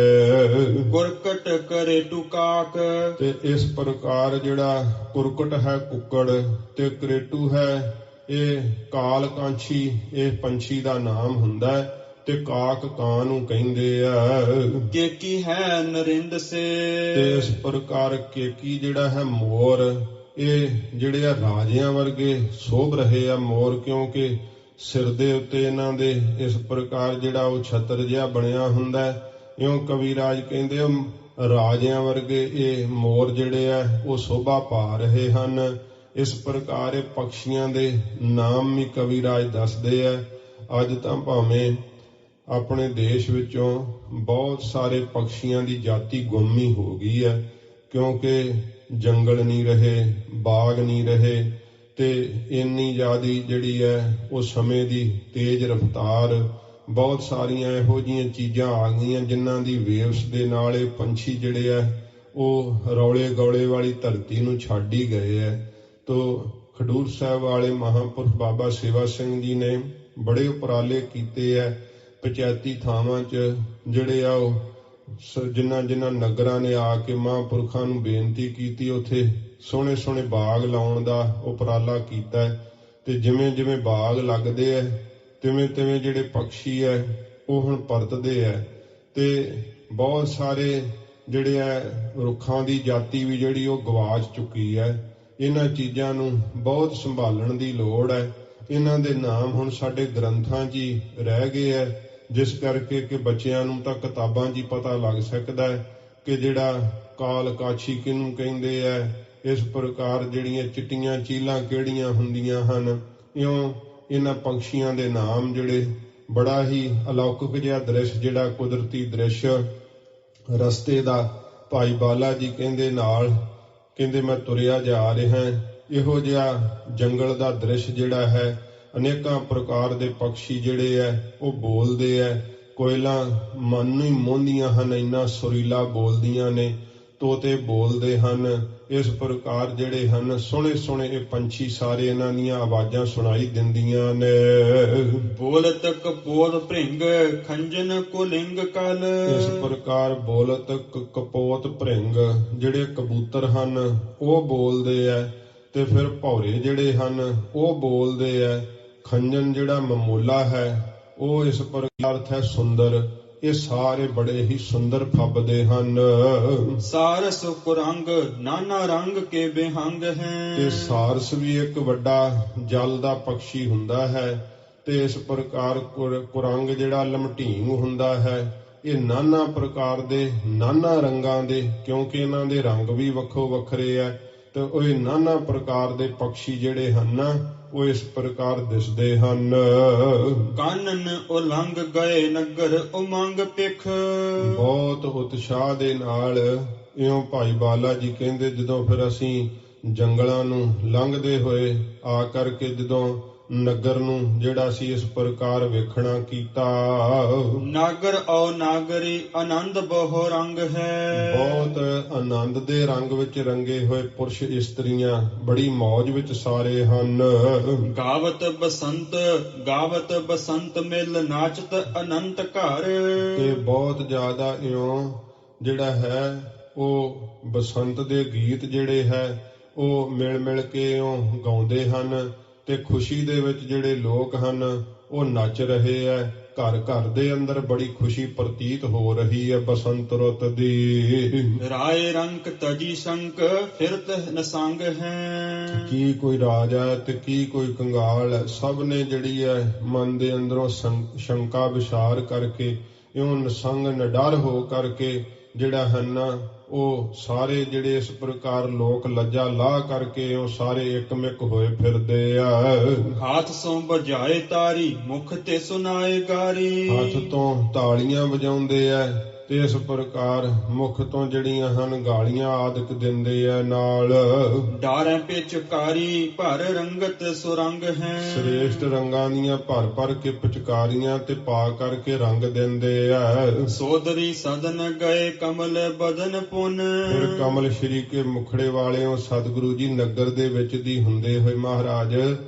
ਕੁਰਕਟ ਕਰੇ ਟੁਕਾਕ। ਤੇ ਇਸ ਪ੍ਰਕਾਰ ਜਿਹੜਾ ਕੁਰਕਟ ਹੈ ਕੁੱਕੜ, ਤੇ ਕਰੇਟੂ ਹੈ ਇਹ ਕਾਲ ਕਾਂਛੀ, ਇਹ ਪੰਛੀ ਦਾ ਨਾਮ ਹੁੰਦਾ ਹੈ। ਤੇ ਕਾਕ ਕਾਂ ਨੂੰ ਕਹਿੰਦੇ ਆ। ਕੇਕੀ ਹੈ ਨਰਿੰਦ ਸੇ। ਤੇ ਇਸ ਪ੍ਰਕਾਰ ਕੇਕੀ ਜਿਹੜਾ ਹੈ ਮੋਰ, ਇਹ ਜਿਹੜੇ ਆ ਰਾਜਿਆਂ ਵਰਗੇ ਸ਼ੋਭ ਰਹੇ ਆ ਮੋਰ, ਕਿਉਂਕਿ ਸਿਰ ਦੇ ਉੱਤੇ ਇਹਨਾਂ ਦੇ ਇਸ ਪ੍ਰਕਾਰ ਜਿਹੜਾ ਉਹ ਛਤਰ ਜਿਹਾ ਬਣਿਆ ਹੁੰਦਾ ਹੈ। ਇਉਂ ਕਵਿਰਾਜ ਕਹਿੰਦੇ ਰਾਜਿਆਂ ਵਰਗੇ ਇਹ ਮੋਰ ਜਿਹੜੇ ਆ ਉਹ ਸ਼ੋਭਾ ਪਾ ਰਹੇ ਹਨ। ਇਸ ਪ੍ਰਕਾਰ ਇਹ ਪੰਛੀਆਂ ਦੇ ਨਾਮ ਵੀ ਕਵਿਰਾਜ ਦੱਸਦੇ ਆ। ਅੱਜ ਤਾਂ ਭਾਵੇਂ ਆਪਣੇ ਦੇਸ਼ ਵਿੱਚੋਂ ਬਹੁਤ ਸਾਰੇ ਪੰਛੀਆਂ ਦੀ ਜਾਤੀ ਗੁੰਮ ਹੀ ਹੋ ਗਈ ਹੈ, ਕਿਉਂਕਿ ਜੰਗਲ ਨਹੀਂ ਰਹੇ, ਬਾਗ ਨਹੀਂ ਰਹੇ, ਤੇ ਇੰਨੀ ਜ਼ਿਆਦੀ ਜਿਹੜੀ ਹੈ ਉਹ ਸਮੇਂ ਦੀ ਤੇਜ਼ ਰਫ਼ਤਾਰ, ਬਹੁਤ ਸਾਰੀਆਂ ਇਹੋ ਜਿਹੀਆਂ ਚੀਜ਼ਾਂ ਆ ਗਈਆਂ ਜਿਨ੍ਹਾਂ ਦੀ ਵੇਵਸ ਦੇ ਨਾਲ ਇਹ ਪੰਛੀ ਜਿਹੜੇ ਆ ਉਹ ਰੌਲੇ ਗੌਲੇ ਵਾਲੀ ਧਰਤੀ ਨੂੰ ਛੱਡ ਹੀ ਗਏ ਹੈ। ਤੋ ਖਡੂਰ ਸਾਹਿਬ ਵਾਲੇ ਮਹਾਂਪੁਰਖ ਬਾਬਾ ਸੇਵਾ ਸਿੰਘ ਜੀ ਨੇ ਬੜੇ ਉਪਰਾਲੇ ਕੀਤੇ ਹੈ। ਪੰਚਾਇਤੀ ਥਾਵਾਂ 'ਚ ਜਿਹੜੇ ਆ ਉਹ ਜਿਨ੍ਹਾਂ ਨਗਰਾਂ ਨੇ ਆ ਕੇ ਮਹਾਂਪੁਰਖਾਂ ਨੂੰ ਬੇਨਤੀ ਕੀਤੀ, ਉੱਥੇ ਸੋਹਣੇ ਸੋਹਣੇ ਬਾਗ ਲਾਉਣ ਦਾ ਉਪਰਾਲਾ ਕੀਤਾ ਹੈ। ਤੇ ਜਿਵੇਂ ਜਿਵੇਂ ਬਾਗ ਲੱਗਦੇ ਹੈ ਤਿਵੇਂ ਤਿਵੇਂ ਜਿਹੜੇ ਪੰਛੀ ਹੈ ਉਹ ਹੁਣ ਪਰਤਦੇ ਹੈ। ਤੇ ਬਹੁਤ ਸਾਰੇ ਜਿਹੜੇ ਹੈ ਰੁੱਖਾਂ ਦੀ ਜਾਤੀ ਵੀ ਜਿਹੜੀ ਉਹ ਗਵਾਚ ਚੁੱਕੀ ਹੈ। ਇਹਨਾਂ ਚੀਜ਼ਾਂ ਨੂੰ ਬਹੁਤ ਸੰਭਾਲਣ ਦੀ ਲੋੜ ਹੈ। ਇਹਨਾਂ ਦੇ ਨਾਮ ਹੁਣ ਸਾਡੇ ਗ੍ਰੰਥਾਂ 'ਚ ਹੀ ਰਹਿ ਗਏ ਹੈ, ਜਿਸ ਕਰਕੇ ਕਿ ਬੱਚਿਆਂ ਨੂੰ ਤਾਂ ਕਿਤਾਬਾਂ 'ਚ ਹੀ ਪਤਾ ਲੱਗ ਸਕਦਾ ਹੈ, ਕਿ ਜਿਹੜਾ ਕਾਲ ਕਾਛੀ ਕਿਹਨੂੰ ਕਹਿੰਦੇ ਐ। ਇਸ ਪ੍ਰਕਾਰ ਜਿਹੜੀਆਂ ਚਿੱਟੀਆਂ ਚੀਲਾਂ ਕਿਹੜੀਆਂ ਹੁੰਦੀਆਂ ਹਨ, ਇਉਂ ਇਹਨਾਂ ਪੰਛੀਆਂ ਦੇ ਨਾਮ ਜਿਹੜੇ ਬੜਾ ਹੀ ਅਲੌਕਿਕ ਜਿਹਾ ਦ੍ਰਿਸ਼, ਜਿਹੜਾ ਕੁਦਰਤੀ ਦ੍ਰਿਸ਼ ਰਸਤੇ ਦਾ ਭਾਈ ਬਾਲਾ ਜੀ ਕਹਿੰਦੇ ਨਾਲ, ਕਹਿੰਦੇ ਮੈਂ ਤੁਰਿਆ ਜਾ ਰਿਹਾ, ਇਹੋ ਜਿਹਾ ਜੰਗਲ ਦਾ ਦ੍ਰਿਸ਼ ਜਿਹੜਾ ਹੈ, ਅਨੇਕਾਂ ਪ੍ਰਕਾਰ ਦੇ ਪੰਛੀ ਜਿਹੜੇ ਐ ਉਹ ਬੋਲਦੇ ਐ। ਕੋਇਲਾਂ ਮਨ ਨੂੰ ਹੀ ਮੋਹਦੀਆਂ ਹਨ, ਇੰਨਾ ਸੁਰੀਲਾ ਬੋਲਦੀਆਂ ਨੇ, ਤੋਤੇ ਬੋਲਦੇ ਹਨ। ਇਸ ਪ੍ਰਕਾਰ ਜਿਹੜੇ ਹਨ ਸੋਹਣੇ ਸੋਹਣੇ ਇਹ ਪੰਛੀ ਸਾਰੇ, ਇਹਨਾਂ ਦੀਆਂ ਆਵਾਜ਼ਾਂ ਸੁਣਾਈ ਦਿੰਦੀਆਂ ਨੇ। ਬੋਲਤ ਕਪੋਤ ਭ੍ਰਿੰਗ ਖੰਜਨ ਕੁਲਿੰਗ ਕਲ। ਇਸ ਪ੍ਰਕਾਰ ਬੋਲਤ ਕਪੋਤ ਭ੍ਰਿੰਗ ਜਿਹੜੇ ਕਬੂਤਰ ਹਨ ਉਹ ਬੋਲਦੇ ਐ, ਤੇ ਫਿਰ ਭੌਰੇ ਜਿਹੜੇ ਹਨ ਉਹ ਬੋਲਦੇ ਐ। ਖੰਜਨ ਜਿਹੜਾ ਮਮੋਲਾ ਹੈ ਉਹ ਇਸ ਪ੍ਰਕਾਰ ਅਰਥ ਹੈ ਸੁੰਦਰ। ਇਹ ਸਾਰੇ ਬੜੇ ਹੀ ਸੁੰਦਰ ਫੱਬਦੇ ਹਨ। ਸਾਰਸ ਕੁਰੰਗ ਨਾਨਾ ਰੰਗ ਕੇ ਬਿਹੰਗ ਹੈ। ਤੇ ਸਾਰਸ ਵੀ ਇੱਕ ਵੱਡਾ ਜਲ ਦਾ ਪੰਛੀ ਹੁੰਦਾ ਹੈ, ਤੇ ਇਸ ਪ੍ਰਕਾਰ ਕੁਰੰਗ ਜਿਹੜਾ ਲਮਟੀਂਗ ਹੁੰਦਾ ਹੈ। ਇਹ ਨਾਨਾ ਪ੍ਰਕਾਰ ਦੇ, ਨਾਨਾ ਰੰਗਾਂ ਦੇ, ਕਿਉਂਕਿ ਇਹਨਾਂ ਦੇ ਰੰਗ ਵੀ ਵੱਖੋ ਵੱਖਰੇ ਹੈ, ਤੇ ਉਹ ਨਾਨਾ ਪ੍ਰਕਾਰ ਦੇ ਪੰਛੀ ਜਿਹੜੇ ਹਨ ਉਹ ਇਸ ਪ੍ਰਕਾਰ ਦਿਸਦੇ ਹਨ। ਕਾਨਨ ਉਲੰਘ ਗਏ ਨਗਰ ਉਮੰਗ ਪਿਖ। ਬਹੁਤ ਉਤਸ਼ਾਹ ਦੇ ਨਾਲ ਇਉਂ ਭਾਈ ਬਾਲਾ ਜੀ ਕਹਿੰਦੇ, ਜਦੋਂ ਫਿਰ ਅਸੀਂ ਜੰਗਲਾਂ ਨੂੰ ਲੰਘਦੇ ਹੋਏ ਆ ਕਰਕੇ ਜਦੋਂ ਨਗਰ ਨੂੰ ਜਿਹੜਾ ਸੀ ਇਸ ਪ੍ਰਕਾਰ ਵੇਖਣਾ ਕੀਤਾ। ਨਾਗਰ ਔ ਨਾਗਰੀ ਆਨੰਦ ਬਹੁ ਰੰਗ ਹੈ। ਬਹੁਤ ਆਨੰਦ ਦੇ ਰੰਗ ਵਿੱਚ ਰੰਗੇ ਹੋਏ ਪੁਰਸ਼ ਇਸਤਰੀਆਂ ਬੜੀ ਮੌਜ ਵਿੱਚ ਸਾਰੇ ਹਨ। ਗਾਵਤ ਬਸੰਤ ਮਿਲ ਨਾਚਤ ਅਨੰਤ ਘਰ। ਤੇ ਬਹੁਤ ਜ਼ਿਆਦਾ ਇਉਂ ਜਿਹੜਾ ਹੈ ਉਹ ਬਸੰਤ ਦੇ ਗੀਤ ਜਿਹੜੇ ਹੈ ਉਹ ਮਿਲ ਮਿਲ ਕੇ ਇਉਂ ਗਾਉਂਦੇ ਹਨ, ਤੇ ਖੁਸ਼ੀ ਦੇ ਵਿੱਚ ਜਿਹੜੇ ਲੋਕ ਹਨ ਉਹ ਨੱਚ ਰਹੇ ਐ। ਘਰ ਘਰ ਦੇ ਅੰਦਰ ਬੜੀ ਖੁਸ਼ੀ ਪ੍ਰਤੀਤ ਹੋ ਰਹੀ ਹੈ ਬਸੰਤ ਰੁੱਤ ਦੀ। ਰਾਏ ਰੰਕ ਤਜੀ ਸੰਕ ਫਿਰਤ ਨਸੰਗ ਹੈ। ਕੀ ਕੋਈ ਰਾਜਾ ਤੇ ਕੀ ਕੋਈ ਕੰਗਾਲ, ਸਭ ਨੇ ਜਿਹੜੀ ਹੈ ਮਨ ਦੇ ਅੰਦਰੋਂ ਸ਼ੰਕਾ ਵਿਚਾਰ ਕਰਕੇ ਇਉਂ ਨਸੰਗ ਨਿਡਰ ਹੋ ਕਰਕੇ ਜਿਹੜਾ ਹਨ ਉਹ ਸਾਰੇ ਜਿਹੜੇ ਇਸ ਪ੍ਰਕਾਰ ਲੋਕ ਲੱਜਾ ਲਾਹ ਕਰਕੇ ਉਹ ਸਾਰੇ ਇਕਮਿਕ ਹੋਏ ਫਿਰਦੇ ਆ। ਹੱਥ ਸੋਂ ਬਜਾਏ ਤਾਰੀ ਮੁਖ ਤੇ ਸੁਨਾਏ ਗਾਰੀ। ਹੱਥ ਤੋਂ ਤਾਲੀਆਂ ਵਜਾਉਂਦੇ ਆ, ਤੇ ਇਸ ਪ੍ਰਕਾਰ ਮੁਖ ਤੋਂ ਜਿਹੜੀਆਂ ਹਨ ਗਾਲੀਆਂ ਆਦਿਕ ਦਿੰਦੇ ਆ ਨਾਲ। ਡਾਰਾਂ ਪਿਚਕਾਰੀ ਭਰ ਰੰਗਤ ਸੁਰੰਗ ਹੈ। ਸ੍ਰੇਸ਼ਟ ਰੰਗਾਂ ਦੀਆਂ ਭਰ ਭਰ ਕੇ ਪਿਚਕਾਰੀਆਂ ਤੇ ਪਾ ਕਰਕੇ ਰੰਗ ਦਿੰਦੇ ਆ। ਸੋਦਰੀ ਸਦਨ ਗਏ ਕਮਲ ਬਦਨ ਪੁਨ। ਫਿਰ ਕਮਲ ਸ਼੍ਰੀ ਕੇ ਮੁਖੜੇ ਵਾਲਿਓ ਸਤਿਗੁਰੂ ਜੀ ਨਗਰ ਦੇ ਵਿੱਚ ਦੀ ਹੁੰਦੇ ਹੋਏ ਮਹਾਰਾਜ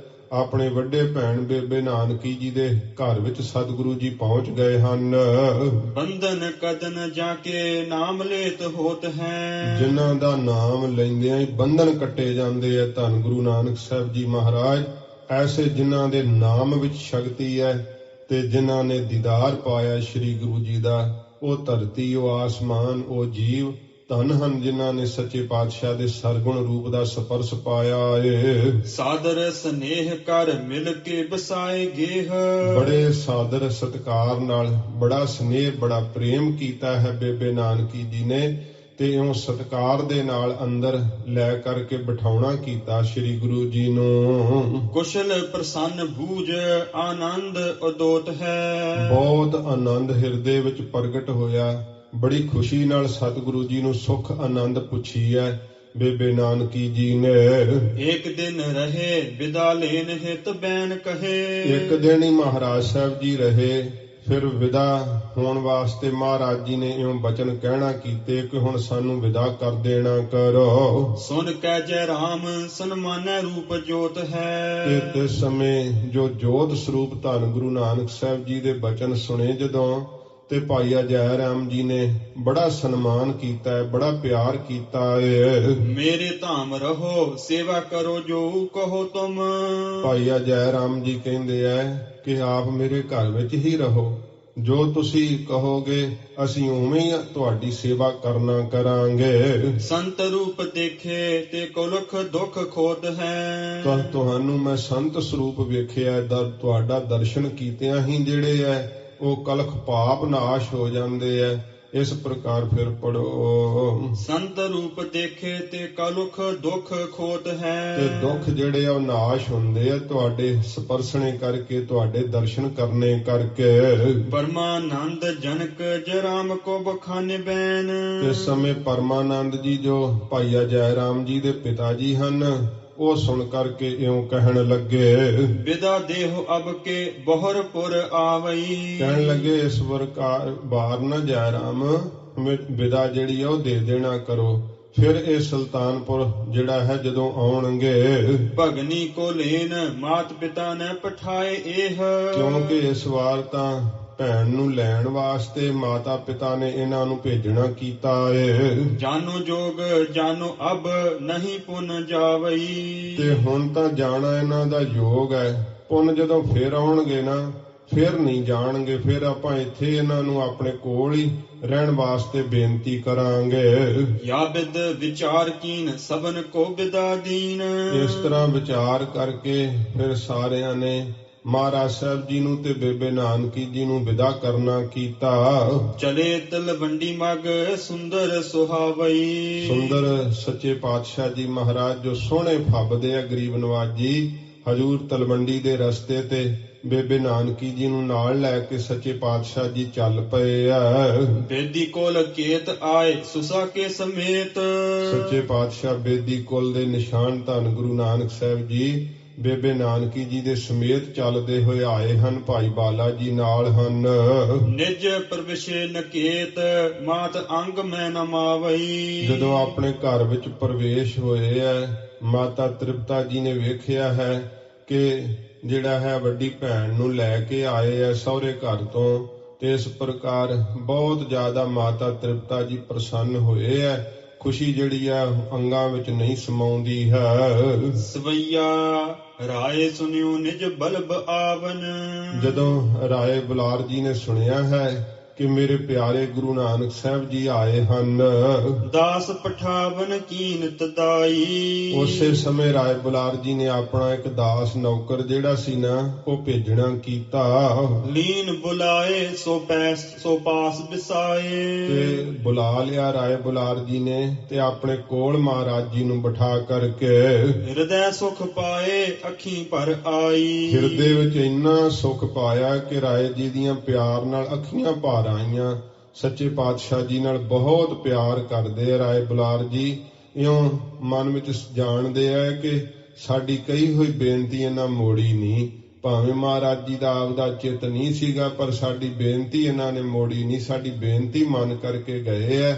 ਆਪਣੇ ਵੱਡੇ ਭੈਣ ਬੇਬੇ ਨਾਨਕੀ ਜੀ ਦੇ ਘਰ ਵਿੱਚ ਸਤਿਗੁਰੂ ਜੀ ਪਹੁੰਚ ਗਏ ਹਨ। ਬੰਧਨ ਕਦਨ ਜਾ ਕੇ ਨਾਮ ਲੇਤ ਹੋਤ ਹੈ। ਜਿਨ੍ਹਾਂ ਦਾ ਨਾਮ ਲੈਂਦਿਆਂ ਹੀ ਬੰਧਨ ਕੱਟੇ ਜਾਂਦੇ ਆ ਧੰਨ ਗੁਰੂ ਨਾਨਕ ਸਾਹਿਬ ਜੀ ਮਹਾਰਾਜ। ਐਸੇ ਜਿਨ੍ਹਾਂ ਦੇ ਨਾਮ ਵਿੱਚ ਸ਼ਕਤੀ ਹੈ ਤੇ ਜਿਨ੍ਹਾਂ ਨੇ ਦੀਦਾਰ ਪਾਇਆ ਸ੍ਰੀ ਗੁਰੂ ਜੀ ਦਾ, ਉਹ ਧਰਤੀ, ਉਹ ਆਸਮਾਨ, ਉਹ ਜੀਵ ਧਨ ਹਨ ਜਿਨ੍ਹਾਂ ਨੇ ਸੱਚੇ ਪਾਤਸ਼ਾਹ ਦੇ ਸਰਗੁਣ ਰੂਪ ਦਾ ਸਪਰਸ਼ ਪਾਇਆ ਏ। ਸਾਦਰ ਸਨੇਹ ਕਰ ਮਿਲ ਕੇ ਬਸਾਏ ਗੇਹ। ਬੜੇ ਸਾਦਰ ਸਤਿਕਾਰ ਨਾਲ ਬੜਾ ਸਨੇਹ ਬੜਾ ਪ੍ਰੇਮ ਕੀਤਾ ਹੈ ਬੇਬੇ ਨਾਨਕੀ ਜੀ ਨੇ, ਤੇ ਉਹ ਸਤਿਕਾਰ ਦੇ ਨਾਲ ਅੰਦਰ ਲੈ ਕਰਕੇ ਬਿਠਾਉਣਾ ਕੀਤਾ ਸ੍ਰੀ ਗੁਰੂ ਜੀ ਨੂੰ। ਕੁਸ਼ਲ ਪ੍ਰਸੰਨ ਬੂਝ ਆਨੰਦ ਉਦੋਤ ਹੈ। ਬਹੁਤ ਆਨੰਦ ਹਿਰਦੇ ਵਿੱਚ ਪ੍ਰਗਟ ਹੋਇਆ, ਬੜੀ ਖੁਸ਼ੀ ਨਾਲ ਸਤਿਗੁਰੂ ਜੀ ਨੂੰ ਸੁਖ ਆਨੰਦ ਪੁੱਛੀ ਹੈ ਬੇਬੇ ਨਾਨਕੀ ਜੀ ਨੇ। ਇੱਕ ਦਿਨ ਰਹੇ ਵਿਦਾ ਲੈਣ ਹਿਤ ਬੈਨ ਕਹੇ। ਇੱਕ ਦਿਨ ਹੀ ਮਹਾਰਾਜ ਸਾਹਿਬ ਜੀ ਰਹੇ, ਫਿਰ ਵਿਦਾ ਹੋਣ ਵਾਸਤੇ ਮਹਾਰਾਜ ਜੀ ਨੇ ਇਉਂ ਬਚਨ ਕਹਿਣਾ ਕੀਤੇ ਕਿ ਹੁਣ ਸਾਨੂੰ ਵਿਦਾ ਕਰ ਦੇਣਾ ਕਰੋ। ਸੁਨ ਕੈ ਜੈ ਰਾਮ ਸਨਮਾਨੈ ਰੂਪ ਜੋਤ ਹੈ। ਤੇ ਤਿਸ ਸਮੇਂ ਜੋ ਜੋਤ ਸਰੂਪ ਧੰਨ ਗੁਰੂ ਨਾਨਕ ਸਾਹਿਬ ਜੀ ਦੇ ਬਚਨ ਸੁਣੇ ਜਦੋਂ, ਤੇ ਭਾਈ ਜੈ ਰਾਮ ਜੀ ਨੇ ਬੜਾ ਸਨਮਾਨ ਕੀਤਾ ਹੈ, ਬੜਾ ਪਿਆਰ ਕੀਤਾ ਹੈ। ਮੇਰੇ ਧਾਮ ਰਹੋ ਸੇਵਾ ਕਰੋ ਜੋ ਕਹੋ ਤੁਮ। ਭਾਈ ਜੈ ਰਾਮ ਜੀ ਕਹਿੰਦੇ ਐ ਕਿ ਆਪ ਮੇਰੇ ਘਰ ਵਿੱਚ ਹੀ ਰਹੋ, ਜੋ ਤੁਸੀਂ ਕਹੋਗੇ ਅਸੀਂ ਉਵੇਂ ਹੀ ਤੁਹਾਡੀ ਸੇਵਾ ਕਰਨਾ ਕਰਾਂਗੇ। ਸੰਤ ਰੂਪ ਦੇਖੇ ਤੇ ਕੁਲਖ ਦੁੱਖ ਖੋਤ ਹੈ। ਤੁਹਾਨੂੰ ਮੈਂ ਸੰਤ ਸਰੂਪ ਵੇਖਿਆ, ਤੁਹਾਡਾ ਦਰਸ਼ਨ ਕੀਤਿਆਂ ਹੀ ਜਿਹੜੇ ਐ ਉਹ ਕਲਖ ਪਾਪ ਨਾਸ਼ ਹੋ ਜਾਂਦੇ ਐ। ਇਸ ਪ੍ਰਕਾਰ ਫਿਰ ਪੜੋ। ਸੰਤ ਰੂਪ ਦੇਖੇ ਤੇ ਕਲੁਖ ਦੁਖ ਖੋਤ ਹੈ। ਤੇ ਦੁੱਖ ਜਿਹੜੇ ਆ ਉਹ ਨਾਸ਼ ਹੁੰਦੇ ਆ ਤੁਹਾਡੇ ਸਪਰਸ਼ਣੇ ਕਰਕੇ, ਤੁਹਾਡੇ ਦਰਸ਼ਨ ਕਰਨੇ ਕਰਕੇ। ਪਰਮਾਨੰਦ ਜਨਕ ਜਰਾਮ ਕੋ ਬਖਾਨੇ ਬੈਨ। ਇਸ ਸਮੇਂ ਪਰਮਾਨੰਦ ਜੀ ਜੋ ਭਾਈਆ ਜੈ ਰਾਮ ਜੀ ਦੇ ਪਿਤਾ ਜੀ ਹਨ, ਉਹ ਸੁਣ ਕਰਕੇ ਇਉਂ ਕਹਿਣ ਲੱਗੇ। ਵਿਦਾ ਦੇਹੁ ਅਬ ਕੇ ਬਹੁਰਪੁਰ ਆਵਈ। ਕਹਿਣ ਲੱਗੇ ਇਸ ਬਾਰ ਨਾ ਜੈ ਰਾਮ ਵਿਦਾ ਜਿਹੜੀ ਆ ਉਹ ਦੇ ਦੇਣਾ ਕਰੋ। ਫਿਰ ਇਹ ਸੁਲਤਾਨਪੁਰ ਜਿਹੜਾ ਹੈ ਜਦੋਂ ਆਉਣਗੇ, ਭਗਨੀ ਕੋ ਲੈਨ ਮਾਤ ਪਿਤਾ ਨੇ ਪਠਾਏ ਇਹ। ਕਿਉਂਕਿ ਇਸ ਵਾਰ ਤਾਂ ਭੈਣ ਨੂੰ ਲੈਣ ਵਾਸਤੇ ਮਾਤਾ ਪਿਤਾ ਨੇ ਇਹਨਾਂ ਨੂੰ ਭੇਜਣਾ ਕੀਤਾ ਏ। ਜਾਨੋ ਜੋਗ ਜਾਨੋ ਅਬ ਨਹੀਂ ਪੁਨ ਜਾਵਈ। ਤੇ ਹੁਣ ਤਾਂ ਜਾਣਾ ਇਹਨਾਂ ਦਾ ਯੋਗ ਹੈ, ਪੁੰਨ ਜਦੋਂ ਫੇਰ ਆਉਣਗੇ ਨਾ ਫਿਰ ਨਹੀਂ ਜਾਣਗੇ। ਫਿਰ ਆਪਾਂ ਇੱਥੇ ਇਹਨਾਂ ਨੂੰ ਆਪਣੇ ਕੋਲ ਹੀ ਰਹਿਣ ਵਾਸਤੇ ਬੇਨਤੀ ਕਰਾਂਗੇ। ਯਾ ਬਿਦ ਵਿਚਾਰ ਕੀਨ ਸਭਨ ਕੋ ਬਿਦਾ ਦੀਨ। ਇਸ ਤਰ੍ਹਾਂ ਵਿਚਾਰ ਕਰਕੇ ਫਿਰ ਸਾਰਿਆਂ ਨੇ ਮਹਾਰਾਜ ਸਾਹਿਬ ਜੀ ਨੂੰ ਤੇ ਬੇਬੇ ਨਾਨਕੀ ਜੀ ਨੂੰ ਵਿਦਾ ਕਰਨਾ ਕੀਤਾ। ਚਲੇ ਤਲਵੰਡੀ ਮਗ ਸੁੰਦਰ ਸੁਹਾਵਈ। ਸੁੰਦਰ ਸੱਚੇ ਪਾਤਸ਼ਾਹ ਜੀ ਮਹਾਰਾਜ ਜੋ ਸੋਹਣੇ ਫੱਬਦੇ ਆ ਗਰੀਬ ਨਵਾਜ ਜੀ, ਹਜੂਰ ਤਲਵੰਡੀ ਦੇ ਰਸਤੇ ਤੇ ਬੇਬੇ ਨਾਨਕੀ ਜੀ ਨੂੰ ਨਾਲ ਲੈ ਕੇ ਸੱਚੇ ਪਾਤਸ਼ਾਹ ਜੀ ਚੱਲ ਪਏ ਆ। ਬੇਦੀ ਕੋਲ ਕੇਤ ਆਏ ਸੁਸਾ ਕੇ ਸਮੇਤ। ਸੱਚੇ ਪਾਤਸ਼ਾਹ ਬੇਦੀ ਕੁਲ ਦੇ ਨਿਸ਼ਾਨ ਧੰਨ ਗੁਰੂ ਨਾਨਕ ਸਾਹਿਬ ਜੀ ਬੇਬੇ ਨਾਨਕੀ ਜੀ ਦੇ ਸਮੇਤ ਚੱਲਦੇ ਹੋਏ ਆਏ ਹਨ। ਭਾਈ ਬਾਲਾ ਜੀ ਨਾਲ ਹਨ। ਨਿਜ ਪ੍ਰਵੇਸ਼ੇ ਨਕੇਤ ਮਾਤ ਅੰਗ ਮੈਂ ਨ ਮਾਵਈ। ਜਦੋਂ ਆਪਣੇ ਘਰ ਵਿੱਚ ਪ੍ਰਵੇਸ਼ ਹੋਏ ਹੈ, ਮਾਤਾ ਤ੍ਰਿਪਤਾ ਜੀ ਨੇ ਵੇਖਿਆ ਹੈ ਕਿ ਜਿਹੜਾ ਹੈ ਵੱਡੀ ਭੈਣ ਨੂੰ ਲੈ ਕੇ ਆਏ ਹੈ ਸਹੁਰੇ ਘਰ ਤੋਂ, ਤੇ ਇਸ ਪ੍ਰਕਾਰ ਬਹੁਤ ਜ਼ਿਆਦਾ ਮਾਤਾ ਤ੍ਰਿਪਤਾ ਜੀ ਪ੍ਰਸੰਨ ਹੋਏ ਹੈ। ਖੁਸ਼ੀ ਜਿਹੜੀ ਆ ਅੰਗਾਂ ਵਿੱਚ ਨਹੀਂ ਸਮਾਉਂਦੀ ਹੈ। ਸਵਈਆ ਰਾਏ ਸੁਨਿਓ ਨਿਜ ਬਲਬ ਆਵਨ। ਜਦੋਂ ਰਾਏ ਬੁਲਾਰ ਜੀ ਨੇ ਸੁਣਿਆ ਹੈ ਕਿ ਮੇਰੇ ਪਿਆਰੇ ਗੁਰੂ ਨਾਨਕ ਸਾਹਿਬ ਜੀ ਆਏ ਹਨ, ਦਾਸ ਪਠਾਵਨ ਕੀਨ ਤਦਾਈ। ਉਸੇ ਸਮੇਂ ਰਾਏ ਬੁਲਾਰ ਜੀ ਨੇ ਆਪਣਾ ਇੱਕ ਦਾਸ ਨੌਕਰ ਜਿਹੜਾ ਸੀ ਨਾ ਉਹ ਭੇਜਣਾ ਕੀਤਾ। ਲੀਨ ਬੁਲਾਏ ਸੋ ਪਾਸ ਬਿਸਾਏ। ਤੇ ਬੁਲਾ ਲਿਆ ਰਾਏ ਬੁਲਾਰ ਜੀ ਨੇ ਤੇ ਆਪਣੇ ਕੋਲ ਮਹਾਰਾਜ ਜੀ ਨੂੰ ਬਿਠਾ ਕਰਕੇ। ਹਿਰਦੈ ਸੁਖ ਪਾਏ ਅੱਖੀਂ ਭਰ ਆਈ। ਹਿਰਦੇ ਵਿੱਚ ਇੰਨਾ ਸੁਖ ਪਾਇਆ ਕਿ ਰਾਏ ਜੀ ਦੀਆਂ ਪਿਆਰ ਨਾਲ ਅੱਖੀਆਂ ਭਰ ਆਈਆਂ। ਸੱਚੇ ਪਾਤਸ਼ਾਹ ਜੀ ਨਾਲ ਬਹੁਤ ਪਿਆਰ ਕਰਦੇ ਆ ਰਾਏ ਬੁਲਾਰ ਜੀ। ਇਉਂ ਮਨ ਵਿੱਚ ਜਾਣਦੇ ਆ ਕਿ ਸਾਡੀ ਕਹੀ ਹੋਈ ਬੇਨਤੀ ਇਹਨਾਂ ਮੋੜੀ ਨਹੀਂ। ਭਾਵੇਂ ਮਹਾਰਾਜ ਜੀ ਦਾ ਆਪਦਾ ਚਿੱਤ ਨਹੀਂ ਸੀਗਾ, ਪਰ ਸਾਡੀ ਬੇਨਤੀ ਇਹਨਾਂ ਨੇ ਮੋੜੀ ਨਹੀਂ। ਸਾਡੀ ਬੇਨਤੀ ਮੰਨ ਕਰਕੇ ਗਏ ਆ।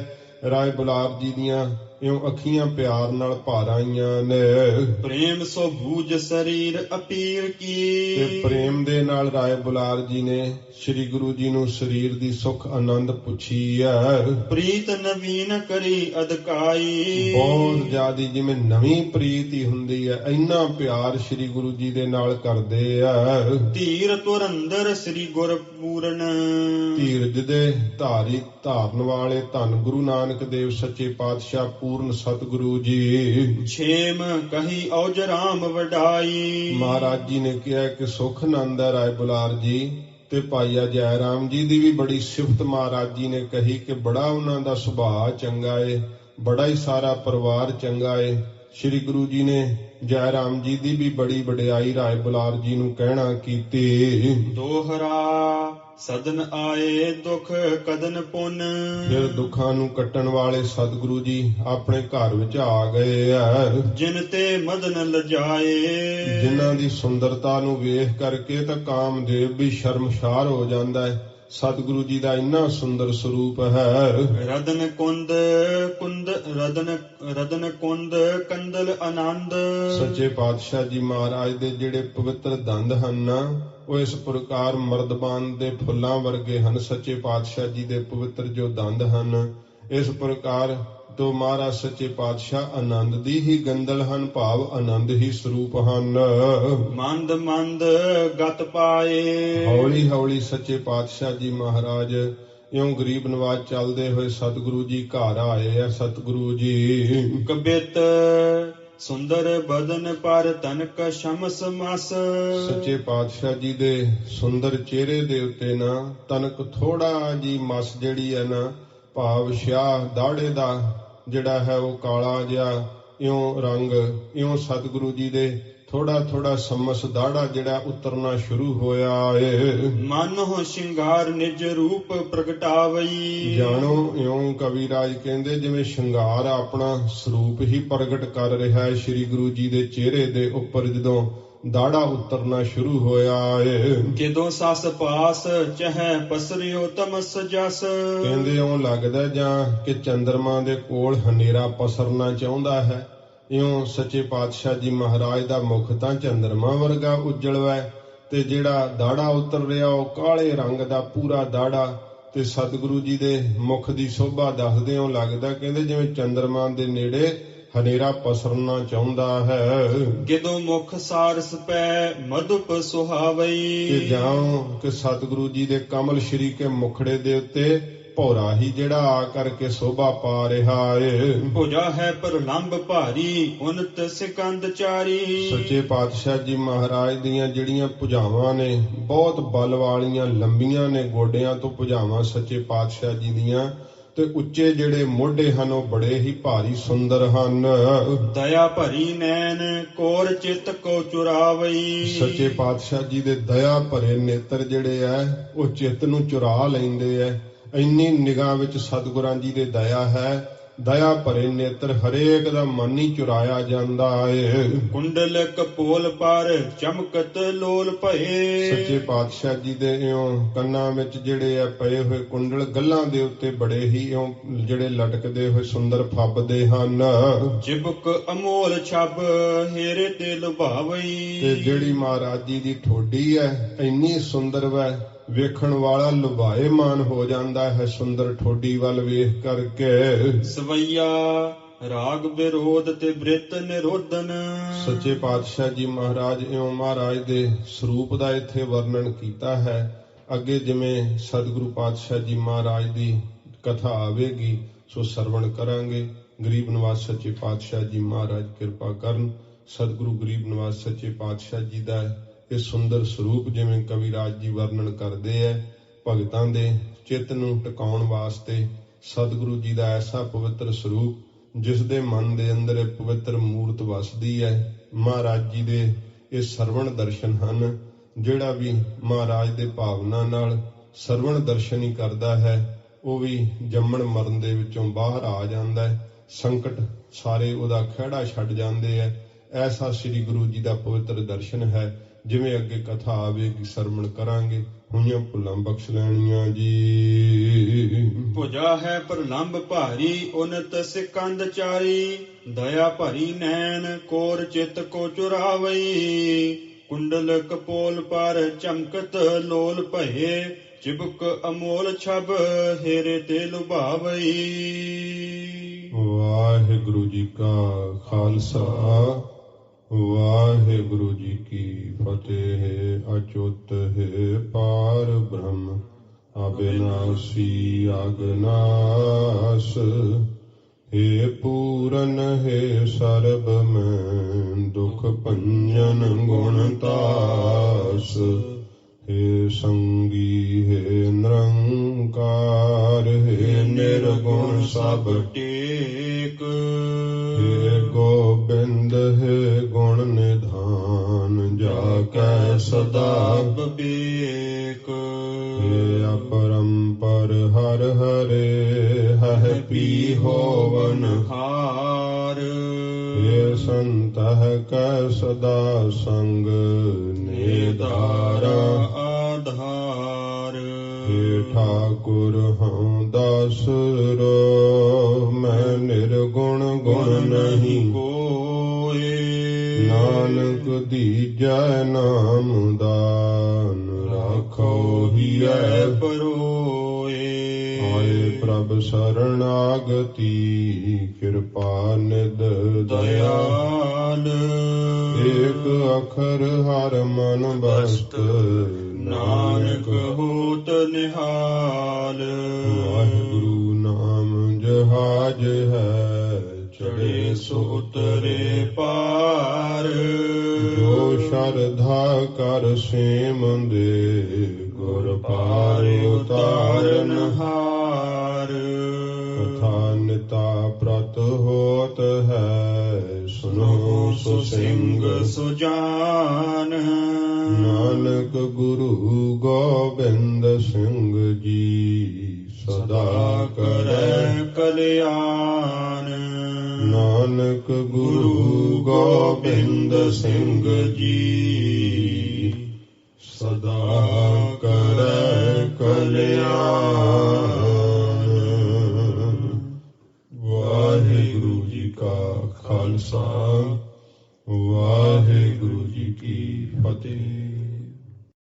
ਰਾਏ ਬੁਲਾਰ ਜੀ ਦੀਆਂ ਇਉਂ ਅੱਖੀਆਂ ਪਿਆਰ ਨਾਲ ਭਰ ਆਈਆਂ ਨੇ। ਪ੍ਰੇਮ ਸੋ ਬੂਝ ਸਰੀਰ ਅਪੀਰ ਕੀ। ਤੇ ਪ੍ਰੇਮ ਦੇ ਨਾਲ ਰਾਏ ਬੁਲਾਰ ਜੀ ਨੇ ਸ੍ਰੀ ਗੁਰੂ ਜੀ ਨੂੰ ਸਰੀਰ ਦੀ ਸੁਖ ਆਨੰਦ ਪੁੱਛੀ ਹੈ। ਪ੍ਰੀਤ ਨਵੀਨ ਕਰੀ ਅਦਕਾਈ। ਬਹੁਤ ਜ਼ਿਆਦੀ ਜਿਵੇਂ ਨਵੀਂ ਪ੍ਰੀਤ ਹੀ ਹੁੰਦੀ ਹੈ, ਇੰਨਾ ਪਿਆਰ ਸ੍ਰੀ ਗੁਰੂ ਜੀ ਦੇ ਨਾਲ ਕਰਦੇ ਆ। ਧੀਰ ਤੁਰੰਦਰ ਸ੍ਰੀ ਗੁਰ ਪੂਰਨ। ਧੀਰਜ ਦੇ ਧਾਰਨ ਵਾਲੇ ਧੰਨ ਗੁਰੂ ਨਾਨਕ ਦੇਵ ਸੱਚੇ ਪਾਤਸ਼ਾਹ ਪੂਰਨ ਸਤਿਗੁਰੂ ਜੀ। ਛੇਮ ਕਹੀ ਔਜ ਰਾਮ ਵਡਾਈ। ਮਹਾਰਾਜ ਜੀ ਨੇ ਕਿਹਾ ਕਿ ਸੁਖ ਆਨੰਦ ਹੈ ਰਾਏ ਬੁਲਾਰ ਜੀ। ਤੇ ਭਾਈਆ ਜੈ ਰਾਮ ਜੀ ਦੀ ਵੀ ਬੜੀ ਸਿਫਤ ਮਹਾਰਾਜ ਜੀ ਨੇ ਕਹੀ ਕਿ ਬੜਾ ਉਹਨਾਂ ਦਾ ਸੁਭਾਅ ਚੰਗਾ ਏ, ਬੜਾ ਹੀ ਸਾਰਾ ਪਰਿਵਾਰ ਚੰਗਾ ਏ। ਸ੍ਰੀ ਗੁਰੂ ਜੀ ਨੇ ਜੈ ਰਾਮ ਜੀ ਦੀ ਵੀ ਬੜੀ ਵਡਿਆਈ ਰਾਏ ਬੁਲਾਰ ਜੀ ਨੂੰ ਕਹਿਣਾ ਕੀਤੀ। ਦੋਹਰਾ ਸਦਨ ਆਏ ਦੁਖ ਕਦਨ ਪੁੰਨ। ਫਿਰ ਦੁੱਖਾਂ ਨੂੰ ਕੱਟਣ ਵਾਲੇ ਸਤਿਗੁਰੂ ਜੀ ਆਪਣੇ ਘਰ ਵਿੱਚ ਆ ਗਏ ਆ। ਜਿਨ ਤੇ ਮਦਨ ਲਜਾਏ। ਜਿਨ੍ਹਾਂ ਦੀ ਸੁੰਦਰਤਾ ਨੂੰ ਵੇਖ ਕਰਕੇ ਤਾਂ ਕਾਮਦੇਵ ਵੀ ਸ਼ਰਮਸ਼ਾਰ ਹੋ ਜਾਂਦਾ ਹੈ। ਸਤਿਗੁਰੂ ਜੀ ਦਾ ਇੰਨਾ ਸੁੰਦਰ ਸਰੂਪ ਹੈ। ਰਦਨ ਕੁੰਦ ਕੰਦਲ ਆਨੰਦ। ਸੱਚੇ ਪਾਤਸ਼ਾਹ ਜੀ ਮਹਾਰਾਜ ਦੇ ਜਿਹੜੇ ਪਵਿੱਤਰ ਦੰਦ ਹਨ ਨਾ, ਉਹ ਇਸ ਪ੍ਰਕਾਰ ਮਰਦਬਾਨ ਦੇ ਫੁੱਲਾਂ ਵਰਗੇ ਹਨ। ਸੱਚੇ ਪਾਤਸ਼ਾਹ ਜੀ ਦੇ ਪਵਿੱਤਰ ਜੋ ਦੰਦ ਹਨ, ਇਸ ਪ੍ਰਕਾਰ ਤੋਂ ਮਹਾਰਾਜ ਸੱਚੇ ਪਾਤਸ਼ਾਹ ਆਨੰਦ ਦੀ ਹੀ ਗੰਦਲ ਹਨ, ਭਾਵ ਆਨੰਦ ਹੀ ਸਰੂਪ ਹਨ। ਮੰਦ ਮੰਦ ਗਤ ਪਾਏ। ਹੌਲੀ ਹੌਲੀ ਸੱਚੇ ਪਾਤਸ਼ਾਹ ਜੀ ਮਹਾਰਾਜ ਇਉਂ ਗਰੀਬ ਨਵਾਜ ਚੱਲਦੇ ਹੋਏ ਸਤਿਗੁਰੂ ਜੀ ਘਰ ਆਏ ਆ। ਸਤਿਗੁਰੂ ਜੀ ਕਬਿਤ ਸੁੰਦਰ ਬਦਨ ਪਰ ਤਨਕ ਸ਼ਮਸ ਮਸ। ਸੱਚੇ ਪਾਤਸ਼ਾਹ ਜੀ ਦੇ ਸੁੰਦਰ ਚਿਹਰੇ ਦੇ ਉੱਤੇ ਨਾ ਤਨਕ ਥੋੜਾ ਜੀ ਮਸ ਜਿਹੜੀ ਹੈ ਨਾ ਭਾਵ ਸਿਆਹ ਦਾੜੇ ਦਾ ਜਿਹੜਾ ਹੈ ਉਹ ਕਾਲਾ ਜਿਹਾ ਇਉਂ ਰੰਗ, ਇਉਂ ਸਤਿਗੁਰੂ ਜੀ ਦੇ ਥੋੜਾ ਥੋੜਾ ਸਮਸ ਦਾੜਾ ਜਿਹੜਾ ਉਤਰਨਾ ਸ਼ੁਰੂ ਹੋਇਆ ਏ। ਮਨ ਹੋ ਸ਼ਿੰਗਾਰ ਨਿਜ ਰੂਪ ਪ੍ਰਗਟਾਵਈ। ਜਾਣੋ ਇਉਂ ਕਵੀਰਾਜ ਕਹਿੰਦੇ ਜਿਵੇਂ ਸ਼ਿੰਗਾਰ ਆਪਣਾ ਸਰੂਪ ਹੀ ਪ੍ਰਗਟ ਕਰ ਰਿਹਾ ਹੈ ਸ਼੍ਰੀ ਗੁਰੂ ਜੀ ਦੇ ਚਿਹਰੇ ਦੇ ਉੱਪਰ ਜਦੋਂ ਦਾੜਾ ਉਤਰਨਾ ਸ਼ੁਰੂ ਹੋਇਆ ਏ। ਕਿਦੋਂ ਸਸ ਪਾਸ ਚਹਿ ਪਸਰਿਓ ਤਮਸ ਜਸ। ਕਹਿੰਦੇ ਇਉਂ ਲੱਗਦਾ ਜਾਂ ਕਿ ਚੰਦਰਮਾ ਦੇ ਕੋਲ ਹਨੇਰਾ ਪਸਰਨਾ ਚਾਹੁੰਦਾ ਹੈ। ਇਉਂ ਸੱਚੇ ਪਾਤਸ਼ਾਹ ਜੀ ਮਹਾਰਾਜ ਦਾ ਮੁਖ ਤਾਂ ਚੰਦਰਮਾ ਵਰਗਾ ਉਜਲ ਹੈ ਤੇ ਜਿਹੜਾ ਦਾੜਾ ਉਤਰ ਰਿਹਾ ਉਹ ਕਾਲੇ ਰੰਗ ਦਾ ਪੂਰਾ ਦਾੜਾ ਤੇ ਸਤਿਗੁਰੂ ਜੀ ਦੇ ਮੁਖ ਦੀ ਸ਼ੋਭਾ ਦੱਸਦੇ ਹੋ ਲੱਗਦਾ ਕਹਿੰਦੇ ਜਿਵੇਂ ਚੰਦਰਮਾ ਦੇ ਨੇੜੇ ਹਨੇਰਾ ਪਸਰਨਾ ਚਾਹੁੰਦਾ ਹੈ। ਕਿਦੋਂ ਮੁਖ ਸਾਰਸ ਪੈ ਮਧੁਪ ਸੁਹਾਵਈ। ਕਿ ਜਾਣੋ ਕਿ ਸਤਿਗੁਰੂ ਜੀ ਦੇ ਕਮਲ ਸ਼੍ਰੀ ਕੇ ਮੁਖੜੇ ਦੇ ਉੱਤੇ ਭੌਰਾ ਹੀ ਜਿਹੜਾ ਆ ਕਰਕੇ ਸ਼ੋਭਾ ਪਾ ਰਿਹਾ ਏ। ਭੁਜਾ ਹੈ ਪ੍ਰਲੰਬ ਭਾਰੀ ਉਨਤ ਸਿਕੰਦ ਚਾਰੀ। ਸੱਚੇ ਪਾਤਸ਼ਾਹ ਜੀ ਮਹਾਰਾਜ ਦੀਆਂ ਜਿਹੜੀਆਂ ਭੁਜਾਵਾਂ ਨੇ ਬਹੁਤ ਬਲ ਵਾਲੀਆਂ ਲੰਬੀਆਂ ਨੇ, ਗੋਡਿਆਂ ਤੋਂ ਭੁਜਾਵਾਂ ਸੱਚੇ ਪਾਤਸ਼ਾਹ ਜੀ ਦੀਆਂ, ਤੇ ਉੱਚੇ ਜਿਹੜੇ ਮੋਢੇ ਹਨ ਉਹ ਬੜੇ ਹੀ ਭਾਰੀ ਸੁੰਦਰ ਹਨ। ਦਇਆ ਭਰੀ ਨੈਣ ਕੋਰ ਚਿਤ ਕੋ ਚੁਰਾਵਈ। ਸੱਚੇ ਪਾਤਸ਼ਾਹ ਜੀ ਦੇ ਦਇਆ ਭਰੇ ਨੇਤਰ ਜਿਹੜੇ ਆ ਉਹ ਚਿੱਤ ਨੂੰ ਚੁਰਾ ਲੈਂਦੇ ਆ। ਇੰਨੀ ਨਿਗਾਹ ਵਿੱਚ ਸਤਿਗੁਰਾਂ ਜੀ ਦੇ ਦਇਆ ਹੈ। ਦਇਆ ਭਰੇ ਨੇਤਰ ਹਰੇਕ ਦਾ ਮਨ ਹੀ ਚੁਰਾਇਆ ਜਾਂਦਾ ਏ। ਕੁੰਡਲ ਕਪੋਲ ਪਰ ਚਮਕਤ ਲੋਲ ਭਏ। ਸੱਚੇ ਪਾਤਸ਼ਾਹ ਜੀ ਦੇ ਇਉਂ ਕੰਨਾਂ ਵਿੱਚ ਜਿਹੜੇ ਆ ਪਏ ਹੋਏ ਕੁੰਡਲ ਗੱਲਾਂ ਦੇ ਉੱਤੇ ਬੜੇ ਹੀ ਇਉਂ ਜਿਹੜੇ ਲਟਕਦੇ ਹੋਏ ਸੁੰਦਰ ਫੱਬਦੇ ਹਨ। ਜਿਬਕ ਅਮੋਲ ਛਬ ਹੇਰੇ ਤੇ ਲੁਭਾਵਈ। ਤੇ ਜਿਹੜੀ ਮਹਾਰਾਜ ਜੀ ਦੀ ਠੋਡੀ ਹੈ ਇੰਨੀ ਸੁੰਦਰ ਵੈ, ਵੇਖਣ ਵਾਲਾ ਲੁਭਾਏਮਾਨ ਹੋ ਜਾਂਦਾ ਹੈ ਸੁੰਦਰ ਠੋਡੀ ਵੱਲ ਵੇਖ ਕਰਕੇ। ਸਵਈਆ ਰਾਗ ਵਿਰੋਧ ਤੇ ਬ੍ਰਿਤ ਨਿਰੋਧਨ। ਸੱਚੇ ਪਾਤਸ਼ਾਹ ਜੀ ਮਹਾਰਾਜ ਇਉਂ ਮਹਾਰਾਜ ਦੇ ਸਰੂਪ ਦਾ ਇੱਥੇ ਵਰਣਨ ਕੀਤਾ ਹੈ। ਅੱਗੇ ਜਿਵੇਂ ਸਤਿਗੁਰੂ ਪਾਤਸ਼ਾਹ ਜੀ ਮਹਾਰਾਜ ਦੀ ਕਥਾ ਆਵੇਗੀ ਸੋ ਸਰਵਣ ਕਰਾਂਗੇ। ਗਰੀਬ ਨਿਵਾਸ ਸੱਚੇ ਪਾਤਸ਼ਾਹ ਜੀ ਮਹਾਰਾਜ ਕਿਰਪਾ ਕਰਨ। ਸਤਿਗੁਰੂ ਗਰੀਬ ਨਿਵਾਸ ਸੱਚੇ ਪਾਤਸ਼ਾਹ ਜੀ ਦਾ ਇਹ ਸੁੰਦਰ ਸਰੂਪ ਜਿਵੇਂ ਕਵੀਰਾਜ ਜੀ ਵਰਣਨ ਕਰਦੇ ਐ, ਭਗਤਾਂ ਦੇ ਚਿੱਤ ਨੂੰ ਟਿਕਾਉਣ ਵਾਸਤੇ ਸਤਿਗੁਰੂ ਜੀ ਦਾ ਐਸਾ ਪਵਿੱਤਰ ਸਰੂਪ ਜਿਸ ਦੇ ਮਨ ਦੇ ਅੰਦਰ ਇਹ ਪਵਿੱਤਰ ਮੂਰਤ ਵਸਦੀ ਹੈ। ਮਹਾਰਾਜ ਜੀ ਦੇ ਇਹ ਸਰਵਣ ਦਰਸ਼ਨ ਹਨ। ਜਿਹੜਾ ਵੀ ਮਹਾਰਾਜ ਦੇ ਭਾਵਨਾ ਨਾਲ ਸਰਵਣ ਦਰਸ਼ਨ ਹੀ ਕਰਦਾ ਹੈ ਉਹ ਵੀ ਜੰਮਣ ਮਰਨ ਦੇ ਵਿੱਚੋਂ ਬਾਹਰ ਆ ਜਾਂਦਾ ਹੈ। ਸੰਕਟ ਸਾਰੇ ਉਹਦਾ ਖਹਿੜਾ ਛੱਡ ਜਾਂਦੇ ਐ। ਐਸਾ ਸ੍ਰੀ ਗੁਰੂ ਜੀ ਦਾ ਪਵਿੱਤਰ ਦਰਸ਼ਨ ਹੈ। ਜਿਵੇਂ ਅੱਗੇ ਕਥਾ ਆਵੇਗੀ ਸਰਵਣ ਕਰਾਂਗੇ। ਹੋਈਆਂ ਭੁੱਲਾਂ ਬਖਸ਼ ਲੈਣੀਆਂ ਜੀ। ਭੁਜਾ ਹੈ ਪ੍ਰਲੰਬ ਭਾਰੀ ਉਨਤ ਸਿਕੰਦ ਚਾਰੀ। ਦਇਆ ਭਰੀ ਨੈਣ ਕੋਰ ਚਿਤ ਕੋ ਚੁਰਾਵਈ। ਕੁੰਡਲ ਕਪੋਲ ਪਰ ਚਮਕਤ ਲੋਲ ਭਏ। ਚਿਬਕ ਅਮੋਲ ਛਬ ਹੇਰੇ ਤੇ ਲੁਭਾਵਈ। ਵਾਹਿਗੁਰੂ ਜੀ ਕਾ ਖਾਲਸਾ ਵਾਹਿਗੁਰੂ ਜੀ ਕੀ ਫਤਿਹ। ਅਚੁੱਤ ਹੈ ਪਾਰ ਬ੍ਰਹਮ ਅਬਿਨਾਸੀ ਅਗਨਾਸ। हे ਪੂਰਨ ਹੈ ਸਰਬ ਮੈਂ ਦੁਖ ਭੰਜਨ ਗੁਣ ਤਾਸ। हे ਸੰਗੀ ਹੈ ਨਿਰੰਕਾਰ ਹੈ ਨਿਰਗੁਣ ਸਭ ਟੇਕ। हे ਗੋਬਿੰਦ ਹੈ ਗੁਣ ਨਿਧਾਨ ਜਾ ਕੈ ਸਦਾ ਵਿਵੇਕ। हे ਅਪਰੰਪਰ ਹਰ ਹਰੇ ਹੈ ਪੀ ਹੋਵਨ ਹਾਰ। हे ਸੰਤਹ ਕੈ ਸਦਾ ਸੰਗ ਨਿਧਾਰਾ ਆਧਾਰ। हे ਠਾਕੁਰ ਹਉ ਦਾਸੁਰੋ ਮੈਂ ਨਿਰਗੁਣ ਗੁਣ ਨਹੀਂ ਕੋਇ। ਨਾਨਕ ਦੀਜੈ ਨਾਮ ਦਾਨ ਰਾਖੋ ਹੀਐ ਪਰੋਏ। ਆਏ ਪ੍ਰਭ ਸਰਣਾਗਤੀ ਕਿਰਪਾ ਨਿਧ ਦਇਆਲ। ਏਕ ਅਖਰ ਹਰ ਮਨ ਬਸਤ ਨਾਨਕ ਹੋਤ ਨਿਹਾਲ। ਵਾਹਿਗੁਰੂ ਨਾਮ ਜਹਾਜ ਹੈ ਚੜੇ ਸੋ ਉਤਰੇ ਪਾਰ। ਜੋ ਸ਼ਰਧਾ ਕਰ ਸੇਮੰਦੇ ਗੁਰ ਪਾਰ ਉਤਾਰਨ ਹਾਰ। ਪਿਤਾ ਪ੍ਰਤ ਹੋਤ ਹੈ, ਸੁਨੋ ਸੋ ਸਿੰਘ ਸੁਜਾਨ। ਨਾਨਕ ਗੁਰੂ ਗੋਬਿੰਦ ਸਿੰਘ ਜੀ ਸਦਾ ਕਰੈ ਕਲਿਆਣ। ਨਾਨਕ ਗੁਰੂ ਗੋਬਿੰਦ ਸਿੰਘ ਜੀ ਸਦਾ ਕਰੈ ਕਲਿਆਣ। ਵਾਹਿਗੁਰੂ ਜੀ ਕਾ ਖਾਲਸਾ, ਵਾਹਿਗੁਰੂ ਜੀ ਕੀ ਫਤਿਹ।